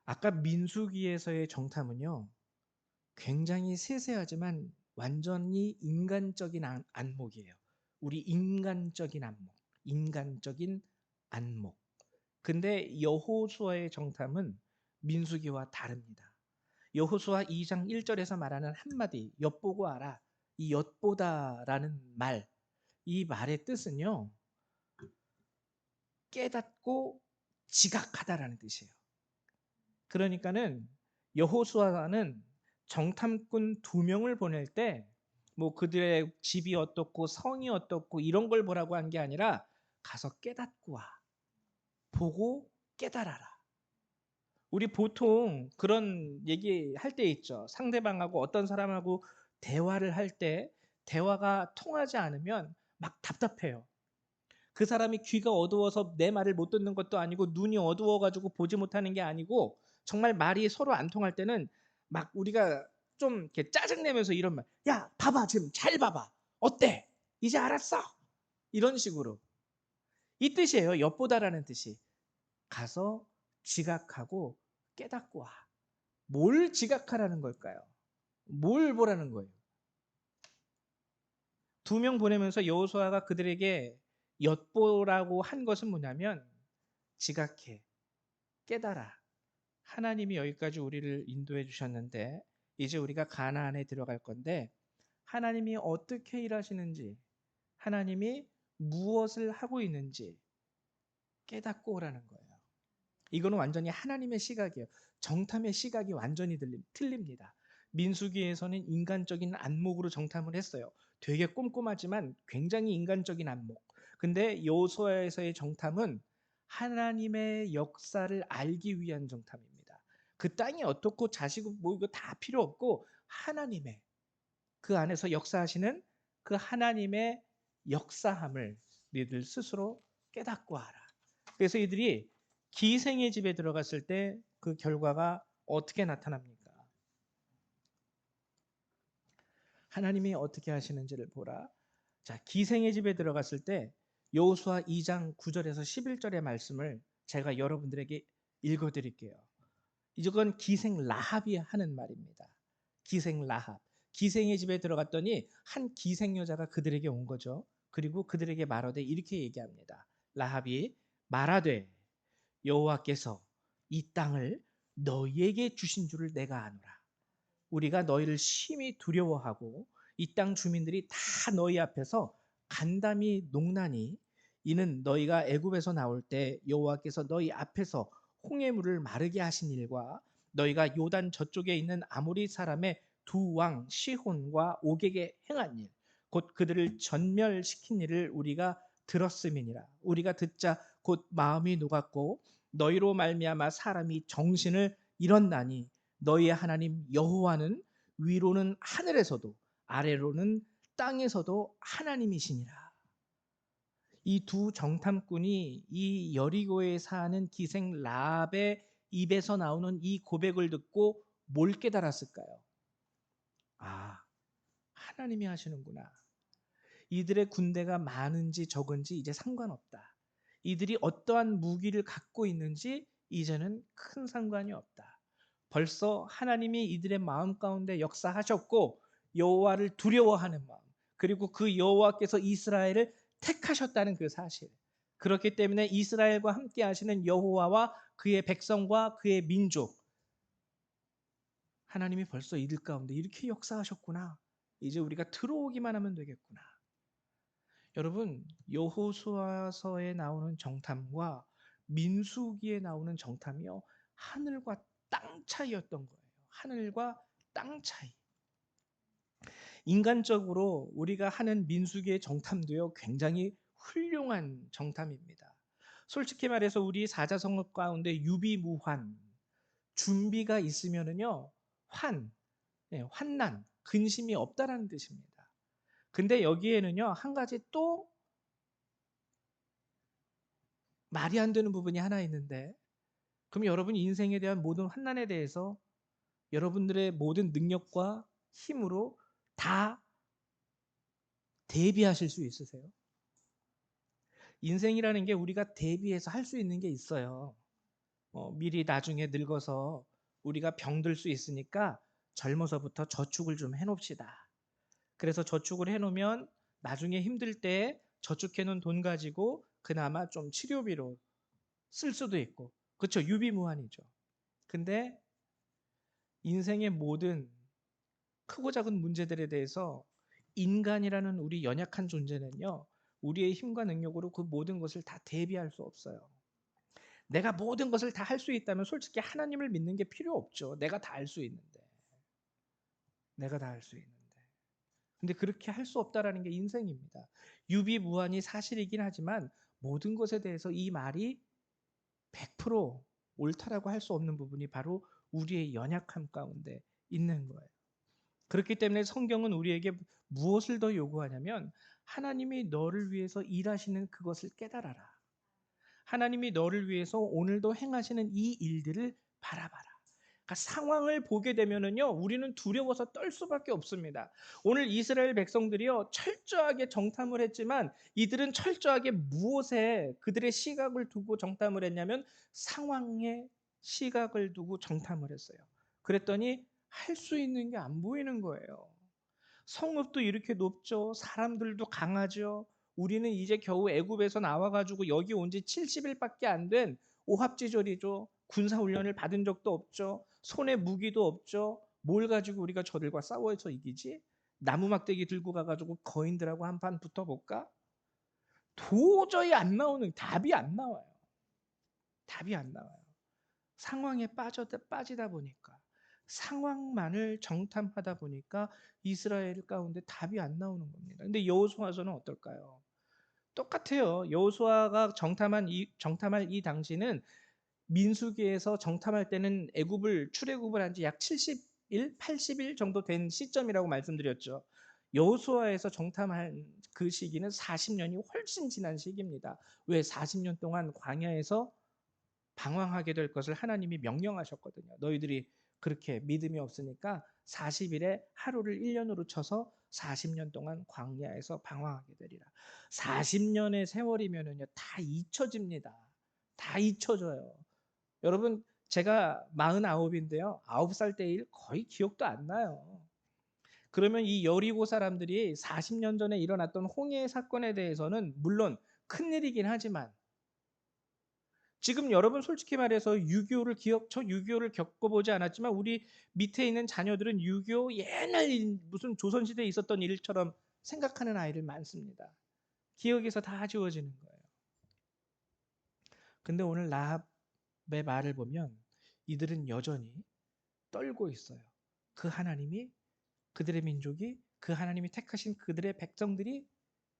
아까 민수기에서의 정탐은요 굉장히 세세하지만 완전히 인간적인 안목이에요. 우리 인간적인 안목, 인간적인 안목. 근데 여호수아의 정탐은 민수기와 다릅니다. 여호수아 2장 1절에서 말하는 한마디 엿보고 알아. 이 엿보다라는 말, 이 말의 뜻은요. 깨닫고 지각하다라는 뜻이에요. 그러니까는 여호수아는 정탐꾼 2명을 보낼 때 뭐 그들의 집이 어떻고 성이 어떻고 이런 걸 보라고 한 게 아니라 가서 깨닫고 와. 보고 깨달아라. 우리 보통 그런 얘기할 때 있죠. 상대방하고 어떤 사람하고 대화를 할 때 대화가 통하지 않으면 막 답답해요. 그 사람이 귀가 어두워서 내 말을 못 듣는 것도 아니고 눈이 어두워가지고 보지 못하는 게 아니고 정말 말이 서로 안 통할 때는 막 우리가 좀 이렇게 짜증내면서 이런 말, 야, 봐봐, 지금 잘 봐봐. 어때? 이제 알았어? 이런 식으로. 이 뜻이에요. 엿보다라는 뜻이. 가서 지각하고 깨닫고 와. 뭘 지각하라는 걸까요? 뭘 보라는 거예요? 2명 보내면서 여호수아가 그들에게 엿보라고 한 것은 뭐냐면 지각해, 깨달아. 하나님이 여기까지 우리를 인도해 주셨는데 이제 우리가 가나안에 들어갈 건데 하나님이 어떻게 일하시는지 하나님이 무엇을 하고 있는지 깨닫고 오라는 거예요. 이거는 완전히 하나님의 시각이에요. 정탐의 시각이 완전히 틀립니다. 민수기에서는 인간적인 안목으로 정탐을 했어요. 되게 꼼꼼하지만 굉장히 인간적인 안목. 근데 여호수아에서의 정탐은 하나님의 역사를 알기 위한 정탐입니다. 그 땅이 어떻고 자시고 뭐 이거 다 필요 없고 하나님의 그 안에서 역사하시는 그 하나님의 역사함을 너희들 스스로 깨닫고 하라. 그래서 이들이 기생의 집에 들어갔을 때 그 결과가 어떻게 나타납니까? 하나님이 어떻게 하시는지를 보라. 자, 기생의 집에 들어갔을 때 여호수아 2장 9절에서 11절의 말씀을 제가 여러분들에게 읽어 드릴게요. 이건 기생 라합이 하는 말입니다. 기생 라합. 기생의 집에 들어갔더니 한 기생 여자가 그들에게 온 거죠. 그리고 그들에게 말하되 이렇게 얘기합니다. 라합이 말하되 여호와께서 이 땅을 너희에게 주신 줄을 내가 아노라. 우리가 너희를 심히 두려워하고 이 땅 주민들이 다 너희 앞에서 간담이 농나니 이는 너희가 애굽에서 나올 때 여호와께서 너희 앞에서 홍해물을 마르게 하신 일과 너희가 요단 저쪽에 있는 아모리 사람의 두 왕 시혼과 옥에게 행한 일, 곧 그들을 전멸시킨 일을 우리가 들었음이니라. 우리가 듣자 곧 마음이 녹았고 너희로 말미암아 사람이 정신을 잃었나니 너희의 하나님 여호와는 위로는 하늘에서도 아래로는 땅에서도 하나님이시니라. 이 두 정탐꾼이 이 여리고에 사는 기생 라합의 입에서 나오는 이 고백을 듣고 뭘 깨달았을까요? 아, 하나님이 하시는구나. 이들의 군대가 많은지 적은지 이제 상관없다. 이들이 어떠한 무기를 갖고 있는지 이제는 큰 상관이 없다. 벌써 하나님이 이들의 마음 가운데 역사하셨고 여호와를 두려워하는 마음, 그리고 그 여호와께서 이스라엘을 택하셨다는 그 사실. 그렇기 때문에 이스라엘과 함께 하시는 여호와와 그의 백성과 그의 민족, 하나님이 벌써 이들 가운데 이렇게 역사하셨구나. 이제 우리가 들어오기만 하면 되겠구나. 여러분, 여호수아서에 나오는 정탐과 민수기에 나오는 정탐이요, 하늘과 땅 차이였던 거예요. 하늘과 땅 차이. 인간적으로 우리가 하는 민수기의 정탐도요, 굉장히 훌륭한 정탐입니다. 솔직히 말해서 우리 사자성어 가운데 유비무환, 준비가 있으면은요, 환난, 근심이 없다라는 뜻입니다. 근데 여기에는요, 한 가지 또 말이 안 되는 부분이 하나 있는데, 그럼 여러분 인생에 대한 모든 환난에 대해서 여러분들의 모든 능력과 힘으로 다 대비하실 수 있으세요? 인생이라는 게 우리가 대비해서 할 수 있는 게 있어요. 미리 나중에 늙어서 우리가 병들 수 있으니까 젊어서부터 저축을 좀 해놓읍시다. 그래서 저축을 해놓으면 나중에 힘들 때 저축해놓은 돈 가지고 그나마 좀 치료비로 쓸 수도 있고, 그렇죠? 유비무환이죠. 근데 인생의 모든 크고 작은 문제들에 대해서 인간이라는 우리 연약한 존재는요, 우리의 힘과 능력으로 그 모든 것을 다 대비할 수 없어요. 내가 모든 것을 다 할 수 있다면 솔직히 하나님을 믿는 게 필요 없죠. 내가 다 할 수 있는데. 내가 다 할 수 있는데. 근데 그렇게 할 수 없다라는 게 인생입니다. 유비무환이 사실이긴 하지만 모든 것에 대해서 이 말이 100% 옳다라고 할 수 없는 부분이 바로 우리의 연약함 가운데 있는 거예요. 그렇기 때문에 성경은 우리에게 무엇을 더 요구하냐면 하나님이 너를 위해서 일하시는 그것을 깨달아라. 하나님이 너를 위해서 오늘도 행하시는 이 일들을 바라봐라. 그러니까 상황을 보게 되면은요, 우리는 두려워서 떨 수밖에 없습니다. 오늘 이스라엘 백성들이요, 철저하게 정탐을 했지만 이들은 철저하게 무엇에 그들의 시각을 두고 정탐을 했냐면 상황에 시각을 두고 정탐을 했어요. 그랬더니 할 수 있는 게 안 보이는 거예요. 성읍도 이렇게 높죠. 사람들도 강하죠. 우리는 이제 겨우 애굽에서 나와가지고 여기 온 지 70일밖에 안 된 오합지졸이죠. 군사훈련을 받은 적도 없죠. 손에 무기도 없죠. 뭘 가지고 우리가 저들과 싸워서 이기지? 나무 막대기 들고 가가지고 거인들하고 한판 붙어볼까? 도저히 안 나오는, 답이 안 나와요. 답이 안 나와요. 상황에 빠지다 보니까, 상황만을 정탐하다 보니까 이스라엘 가운데 답이 안 나오는 겁니다. 근데 여호수아서는 어떨까요? 똑같아요. 여호수아가 정탐할 이 당시는 민수기에서 정탐할 때는 애굽을 출애굽을 한 지 약 70일, 80일 정도 된 시점이라고 말씀드렸죠. 여호수아에서 정탐한 그 시기는 40년이 훨씬 지난 시기입니다. 왜 40년 동안 광야에서 방황하게 될 것을 하나님이 명령하셨거든요. 너희들이 그렇게 믿음이 없으니까 40일에 하루를 1년으로 쳐서 40년 동안 광야에서 방황하게 되리라. 40년의 세월이면은요, 다 잊혀집니다. 다 잊혀져요. 여러분, 제가 49인데요. 9살 때 일 거의 기억도 안 나요. 그러면 이 여리고 사람들이 40년 전에 일어났던 홍해 사건에 대해서는 물론 큰일이긴 하지만 지금 여러분 솔직히 말해서 6.25를 저 6.25를 겪어보지 않았지만 우리 밑에 있는 자녀들은 6.25 옛날 무슨 조선시대에 있었던 일처럼 생각하는 아이들 많습니다. 기억에서 다 지워지는 거예요. 근데 오늘 라합 말을 보면 이들은 여전히 떨고 있어요. 그 하나님이, 그들의 민족이, 그 하나님이 택하신 그들의 백성들이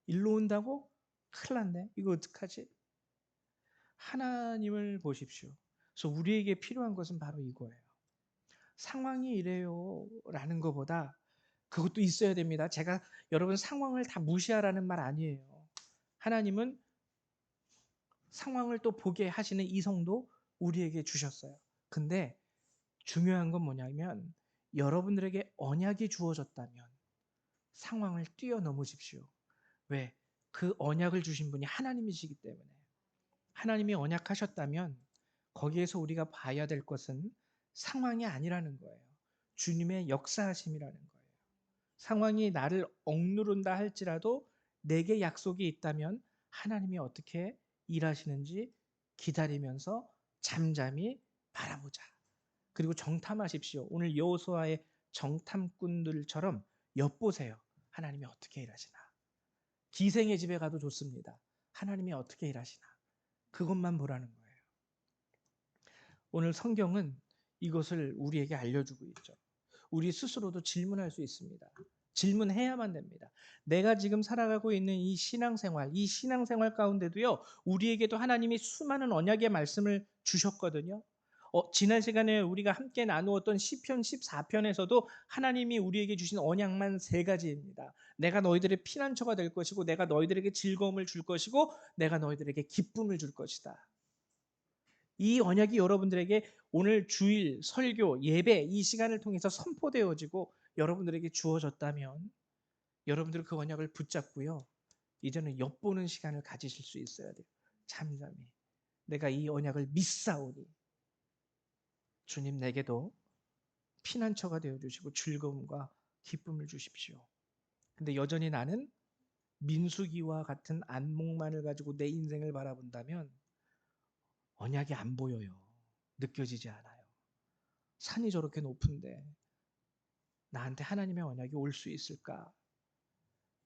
일로 온다고? 큰일 났네. 이거 어떡하지? 하나님을 보십시오. 그래서 우리에게 필요한 것은 바로 이거예요. 상황이 이래요 라는 것보다 그것도 있어야 됩니다. 제가 여러분 상황을 다 무시하라는 말 아니에요. 하나님은 상황을 또 보게 하시는 이성도 우리에게 주셨어요. 근데 중요한 건 뭐냐면 여러분들에게 언약이 주어졌다면 상황을 뛰어넘으십시오. 왜? 그 언약을 주신 분이 하나님이시기 때문에. 하나님이 언약하셨다면 거기에서 우리가 봐야 될 것은 상황이 아니라는 거예요. 주님의 역사하심이라는 거예요. 상황이 나를 억누른다 할지라도 내게 약속이 있다면 하나님이 어떻게 일하시는지 기다리면서 잠잠히 바라보자. 그리고 정탐하십시오. 오늘 여호수아의 정탐꾼들처럼 엿보세요. 하나님이 어떻게 일하시나. 기생의 집에 가도 좋습니다. 하나님이 어떻게 일하시나. 그것만 보라는 거예요. 오늘 성경은 이것을 우리에게 알려주고 있죠. 우리 스스로도 질문할 수 있습니다. 질문해야만 됩니다. 내가 지금 살아가고 있는 이 신앙생활 가운데도요, 우리에게도 하나님이 수많은 언약의 말씀을 주셨거든요. 지난 시간에 우리가 함께 나누었던 시편 14편에서도 하나님이 우리에게 주신 언약만 3가지입니다. 내가 너희들의 피난처가 될 것이고, 내가 너희들에게 즐거움을 줄 것이고, 내가 너희들에게 기쁨을 줄 것이다. 이 언약이 여러분들에게 오늘 주일, 설교, 예배 이 시간을 통해서 선포되어지고 여러분들에게 주어졌다면 여러분들은 그 언약을 붙잡고요. 이제는 엿보는 시간을 가지실 수 있어야 돼요. 잠잠히. 내가 이 언약을 믿사오니 주님 내게도 피난처가 되어주시고 즐거움과 기쁨을 주십시오. 근데 여전히 나는 민수기와 같은 안목만을 가지고 내 인생을 바라본다면 언약이 안 보여요. 느껴지지 않아요. 산이 저렇게 높은데 나한테 하나님의 언약이 올 수 있을까?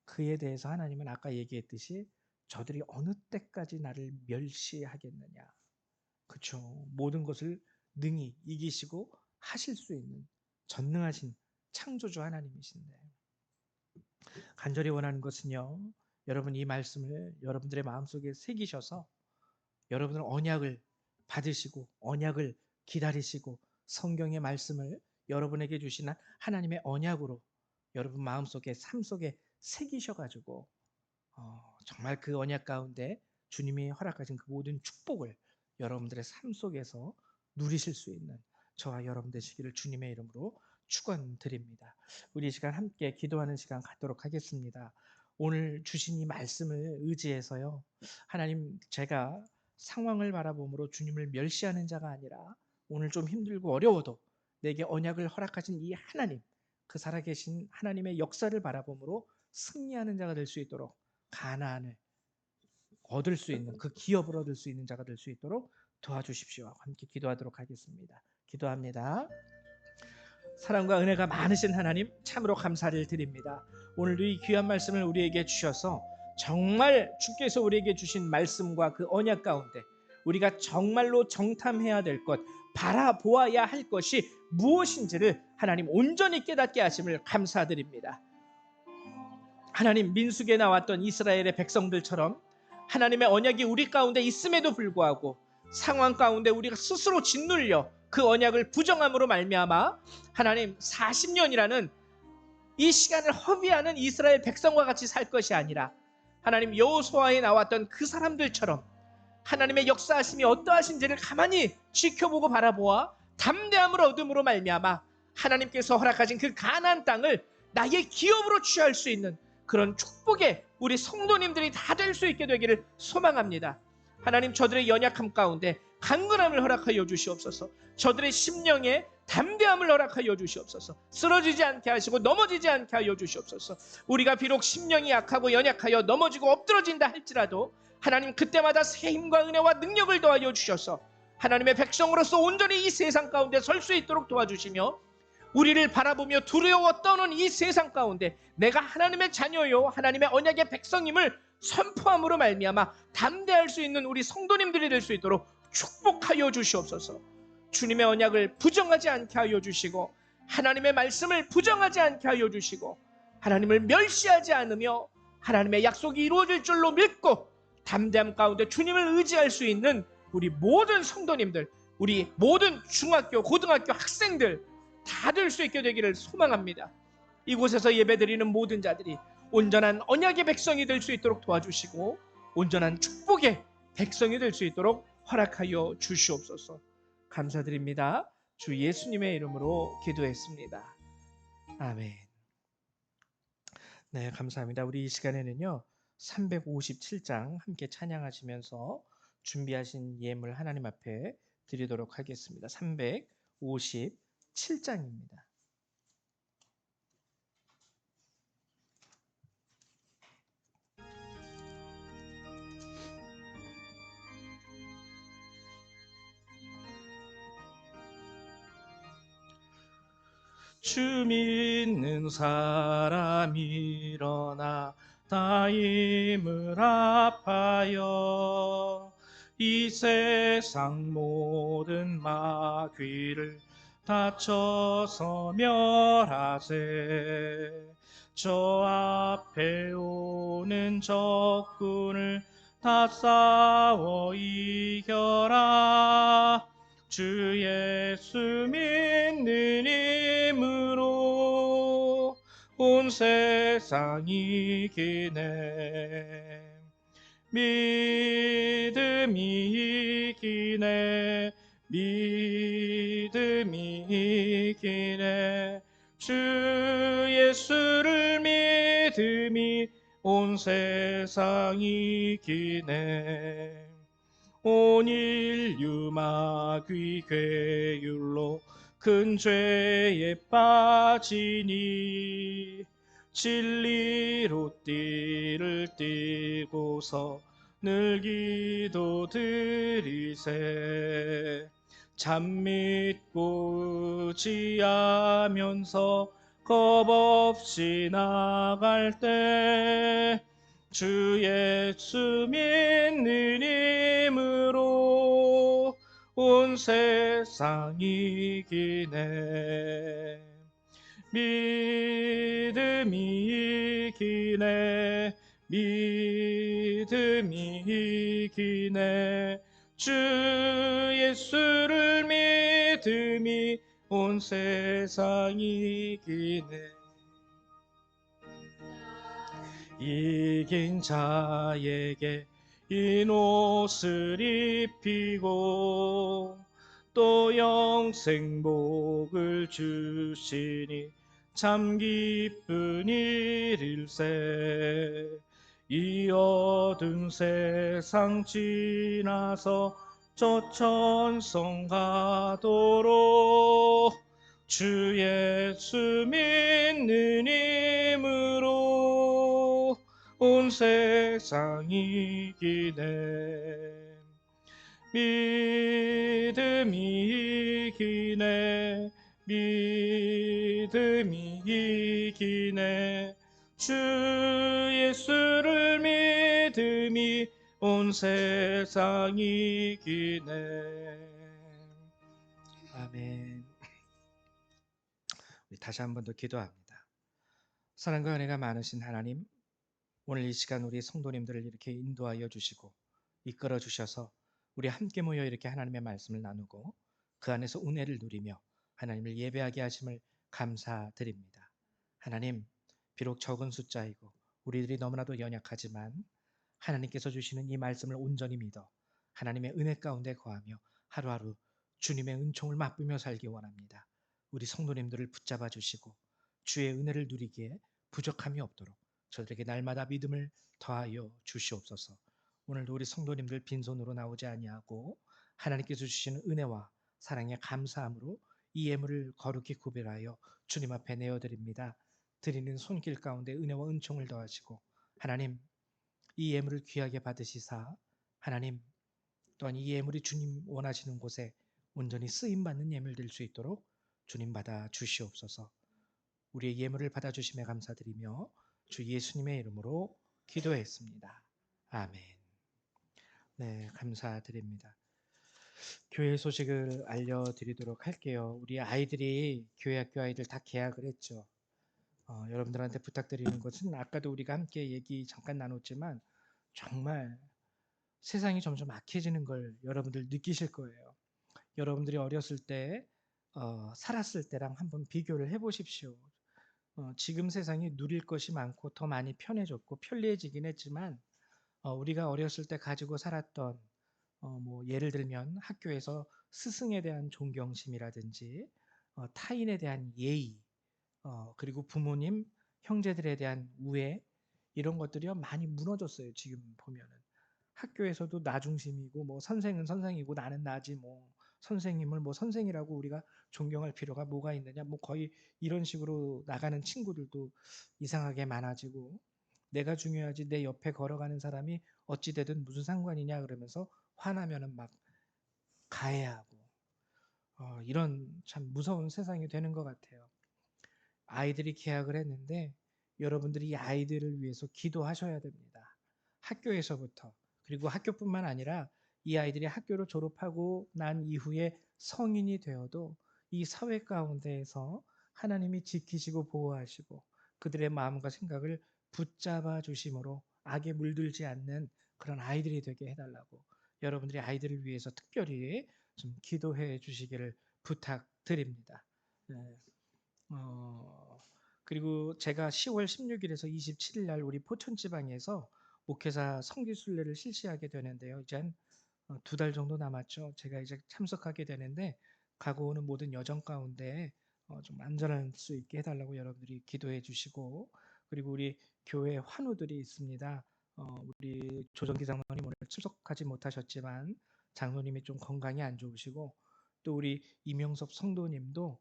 그에 대해서 하나님은 아까 얘기했듯이 저들이 어느 때까지 나를 멸시하겠느냐. 그렇죠. 모든 것을 능히 이기시고 하실 수 있는 전능하신 창조주 하나님이신데 간절히 원하는 것은요. 여러분 이 말씀을 여러분들의 마음속에 새기셔서 여러분은 언약을 받으시고 언약을 기다리시고 성경의 말씀을 여러분에게 주신 하나님의 언약으로 여러분 마음속에 삶 속에 새기셔가지고 정말 그 언약 가운데 주님이 허락하신 그 모든 축복을 여러분들의 삶 속에서 누리실 수 있는 저와 여러분 되시기를 주님의 이름으로 축원드립니다. 우리 이 시간 함께 기도하는 시간 갖도록 하겠습니다. 오늘 주신 이 말씀을 의지해서요. 하나님 제가 상황을 바라봄으로 주님을 멸시하는 자가 아니라 오늘 좀 힘들고 어려워도 내게 언약을 허락하신 이 하나님, 그 살아계신 하나님의 역사를 바라봄으로 승리하는 자가 될 수 있도록 가나안을 얻을 수 있는 그 기업을 얻을 수 있는 자가 될 수 있도록 도와주십시오. 함께 기도하도록 하겠습니다. 기도합니다. 사랑과 은혜가 많으신 하나님 참으로 감사를 드립니다. 오늘도 이 귀한 말씀을 우리에게 주셔서 정말 주께서 우리에게 주신 말씀과 그 언약 가운데 우리가 정말로 정탐해야 될 것, 바라보아야 할 것이 무엇인지를 하나님 온전히 깨닫게 하심을 감사드립니다. 하나님 민수기에 나왔던 이스라엘의 백성들처럼 하나님의 언약이 우리 가운데 있음에도 불구하고 상황 가운데 우리가 스스로 짓눌려 그 언약을 부정함으로 말미암아 하나님 40년이라는 이 시간을 허비하는 이스라엘 백성과 같이 살 것이 아니라 하나님 여호수아에 나왔던 그 사람들처럼 하나님의 역사하심이 어떠하신지를 가만히 지켜보고 바라보아 담대함을 얻음으로 말미암아 하나님께서 허락하신 그 가나안 땅을 나의 기업으로 취할 수 있는 그런 축복의 우리 성도님들이 다 될 수 있게 되기를 소망합니다. 하나님 저들의 연약함 가운데 강건함을 허락하여 주시옵소서. 저들의 심령에 담대함을 허락하여 주시옵소서. 쓰러지지 않게 하시고 넘어지지 않게 하여 주시옵소서. 우리가 비록 심령이 약하고 연약하여 넘어지고 엎드러진다 할지라도 하나님 그때마다 새 힘과 은혜와 능력을 더하여 주셔서 하나님의 백성으로서 온전히 이 세상 가운데 설 수 있도록 도와주시며 우리를 바라보며 두려워 떠는 이 세상 가운데 내가 하나님의 자녀요 하나님의 언약의 백성임을 선포함으로 말미암아 담대할 수 있는 우리 성도님들이 될 수 있도록 축복하여 주시옵소서. 주님의 언약을 부정하지 않게 하여 주시고 하나님의 말씀을 부정하지 않게 하여 주시고 하나님을 멸시하지 않으며 하나님의 약속이 이루어질 줄로 믿고 담대함 가운데 주님을 의지할 수 있는 우리 모든 성도님들, 우리 모든 중학교, 고등학교 학생들 다 될 수 있게 되기를 소망합니다. 이곳에서 예배드리는 모든 자들이 온전한 언약의 백성이 될 수 있도록 도와주시고 온전한 축복의 백성이 될 수 있도록 허락하여 주시옵소서. 감사드립니다. 주 예수님의 이름으로 기도했습니다. 아멘. 네, 감사합니다. 우리 이 시간에는요 357장 함께 찬양하시면서 준비하신 예물 하나님 앞에 드리도록 하겠습니다. 357장입니다. 주 믿는 사람 일어나 다 힘을 합하여 이 세상 모든 마귀를 다쳐서 멸하세. 저 앞에 오는 적군을 다 싸워 이겨라. 주 예수 믿는 힘으로 온 세상 이기네. 믿음이 이기네. 믿음이 이기네. 주 예수를 믿음이 온 세상 이기네. 온 인류 마귀 괴율로 큰 죄에 빠지니 진리로 띠를 띠고서 늘 기도드리세. 참 믿고 의지하면서 겁없이 나갈 때 주 예수 믿는 힘으로 온 세상 이기네. 믿음이 이기네. 믿음이 이기네. 주 예수를 믿음이 온 세상 이기네. 이긴 자에게 흰 옷을 입히고 또 영생복을 주시니 참 기쁜 일일세. 이 어두운 세상 지나서 저 천성 가도록 주 예수 믿는 힘으로 온 세상 이기네. 믿음이 이기네. 믿음이 이기네. 주 예수를 믿음이 온 세상 이기네. 아멘. 우리 다시 한 번 더 기도합니다. 사랑과 은혜가 많으신 하나님, 오늘 이 시간 우리 성도님들을 이렇게 인도하여 주시고 이끌어 주셔서 우리 함께 모여 이렇게 하나님의 말씀을 나누고 그 안에서 은혜를 누리며 하나님을 예배하게 하심을 감사드립니다. 하나님, 비록 적은 숫자이고 우리들이 너무나도 연약하지만 하나님께서 주시는 이 말씀을 온전히 믿어 하나님의 은혜 가운데 거하며 하루하루 주님의 은총을 맛보며 살기 원합니다. 우리 성도님들을 붙잡아 주시고 주의 은혜를 누리기에 부족함이 없도록 저들에게 날마다 믿음을 더하여 주시옵소서. 오늘도 우리 성도님들 빈손으로 나오지 아니하고 하나님께서 주시는 은혜와 사랑에 감사함으로 이 예물을 거룩히 구별하여 주님 앞에 내어드립니다. 드리는 손길 가운데 은혜와 은총을 더하시고 하나님, 이 예물을 귀하게 받으시사 하나님 또한 이 예물이 주님 원하시는 곳에 온전히 쓰임받는 예물 될 수 있도록 주님 받아 주시옵소서. 우리의 예물을 받아주심에 감사드리며 주 예수님의 이름으로 기도했습니다. 아멘. 네, 감사드립니다. 교회 소식을 알려드리도록 할게요. 우리 아이들이 교회 학교 아이들 다 개학을 했죠. 여러분들한테 부탁드리는 것은 아까도 우리가 함께 얘기 잠깐 나눴지만 정말 세상이 점점 악해지는 걸 여러분들 느끼실 거예요. 여러분들이 어렸을 때 살았을 때랑 한번 비교를 해보십시오. 지금 세상이 누릴 것이 많고 더 많이 편해졌고 편리해지긴 했지만 우리가 어렸을 때 가지고 살았던 뭐 예를 들면 학교에서 스승에 대한 존경심이라든지 타인에 대한 예의, 그리고 부모님, 형제들에 대한 우애, 이런 것들이요 많이 무너졌어요. 지금 보면은 학교에서도 나 중심이고 뭐 선생은 선생이고 나는 나지, 뭐 선생님을 뭐 선생이라고 우리가 존경할 필요가 뭐가 있느냐, 뭐 거의 이런 식으로 나가는 친구들도 이상하게 많아지고, 내가 중요하지 내 옆에 걸어가는 사람이 어찌 되든 무슨 상관이냐 그러면서 화나면은 막 가해하고, 이런 참 무서운 세상이 되는 것 같아요. 아이들이 계약을 했는데 여러분들이 이 아이들을 위해서 기도하셔야 됩니다. 학교에서부터. 그리고 학교뿐만 아니라 이 아이들이 학교를 졸업하고 난 이후에 성인이 되어도 이 사회 가운데에서 하나님이 지키시고 보호하시고 그들의 마음과 생각을 붙잡아 주심으로 악에 물들지 않는 그런 아이들이 되게 해달라고, 여러분들이 아이들을 위해서 특별히 좀 기도해 주시기를 부탁드립니다. 네. 어, 그리고 제가 10월 16일에서 27일 날 우리 포천 지방에서 목회자 성기 순례를 실시하게 되는데요. 이제 한 두 달 정도 남았죠. 제가 이제 참석하게 되는데 가고 오는 모든 여정 가운데 좀 안전할 수 있게 해달라고 여러분들이 기도해 주시고, 그리고 우리 교회 환우들이 있습니다. 우리 조정기 장로님 오늘 출석하지 못하셨지만 장로님이 좀 건강이 안 좋으시고, 또 우리 이명섭 성도님도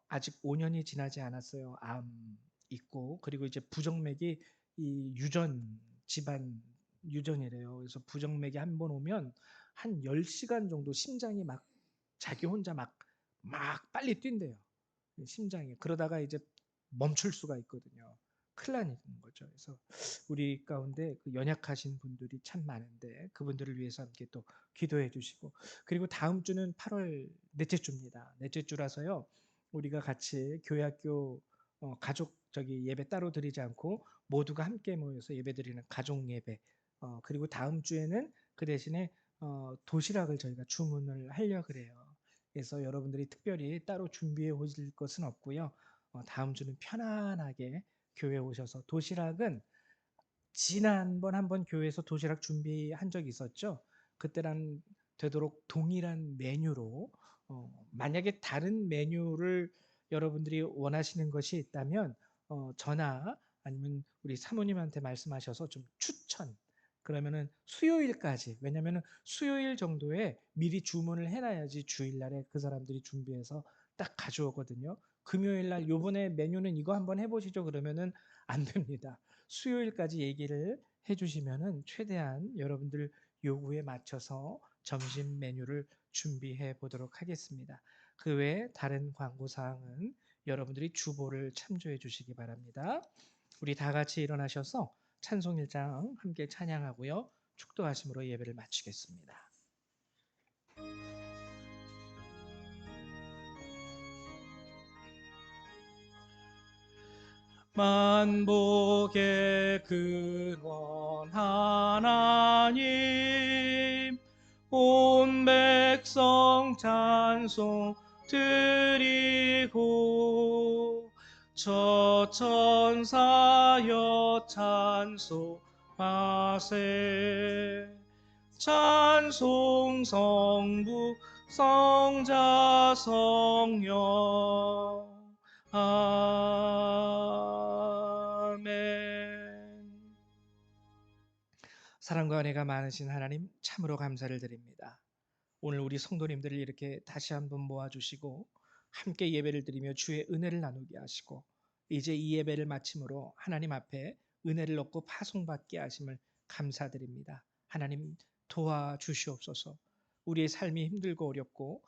아직 5년이 지나지 않았어요. 암 있고, 그리고 이제 부정맥이 이 유전 집안 유전이래요. 그래서 부정맥이 한 번 오면 한 10시간 정도 심장이 막 자기 혼자 막 빨리 뛴대요. 심장이. 그러다가 이제 멈출 수가 있거든요. 큰일 나는 거죠. 그래서 우리 가운데 그 연약하신 분들이 참 많은데 그분들을 위해서 함께 또 기도해 주시고, 그리고 다음 주는 8월 넷째 주입니다. 넷째 주라서요. 우리가 같이 교회학교 가족 저기 예배 따로 드리지 않고 모두가 함께 모여서 예배드리는 가족 예배. 그리고 다음 주에는 그 대신에 도시락을 저희가 주문을 하려 그래요. 그래서 여러분들이 특별히 따로 준비해 오실 것은 없고요. 다음 주는 편안하게 교회 오셔서, 도시락은 지난번 한번 교회에서 도시락 준비한 적이 있었죠. 그때랑 되도록 동일한 메뉴로, 만약에 다른 메뉴를 여러분들이 원하시는 것이 있다면 저나 아니면 우리 사모님한테 말씀하셔서 좀 추천, 그러면은 수요일까지, 왜냐면은 수요일 정도에 미리 주문을 해놔야지 주일날에 그 사람들이 준비해서 딱 가져오거든요. 금요일날 요번에 메뉴는 이거 한번 해보시죠 그러면은 안 됩니다. 수요일까지 얘기를 해주시면은 최대한 여러분들 요구에 맞춰서 점심 메뉴를 준비해 보도록 하겠습니다. 그 외에 다른 광고 사항은 여러분들이 주보를 참조해 주시기 바랍니다. 우리 다 같이 일어나셔서 찬송 1장 함께 찬양하고요. 축도하심으로 예배를 마치겠습니다. 만복의 근원 하나님, 온 백성 찬송 드리고 저 천사여 찬송하세. 찬송 성부 성자 성령 아멘. 사랑과 은혜가 많으신 하나님, 참으로 감사를 드립니다. 오늘 우리 성도님들을 이렇게 다시 한번 모아주시고 함께 예배를 드리며 주의 은혜를 나누게 하시고, 이제 이 예배를 마침으로 하나님 앞에 은혜를 얻고 파송받게 하심을 감사드립니다. 하나님 도와주시옵소서. 우리의 삶이 힘들고 어렵고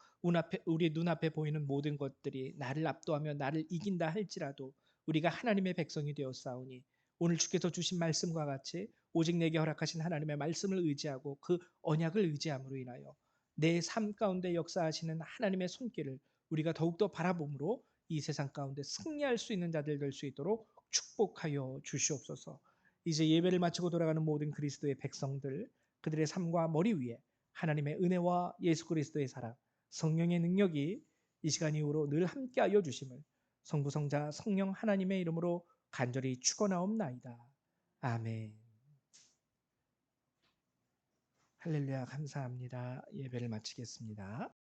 우리 눈앞에 보이는 모든 것들이 나를 압도하며 나를 이긴다 할지라도 우리가 하나님의 백성이 되었사오니 오늘 주께서 주신 말씀과 같이 오직 내게 허락하신 하나님의 말씀을 의지하고 그 언약을 의지함으로 인하여 내 삶 가운데 역사하시는 하나님의 손길을 우리가 더욱더 바라봄으로 이 세상 가운데 승리할 수 있는 자들 될 수 있도록 축복하여 주시옵소서. 이제 예배를 마치고 돌아가는 모든 그리스도의 백성들, 그들의 삶과 머리 위에 하나님의 은혜와 예수 그리스도의 사랑, 성령의 능력이 이 시간 이후로 늘 함께하여 주심을 성부성자 성령 하나님의 이름으로 간절히 축원하옵나이다. 아멘. 할렐루야, 감사합니다. 예배를 마치겠습니다.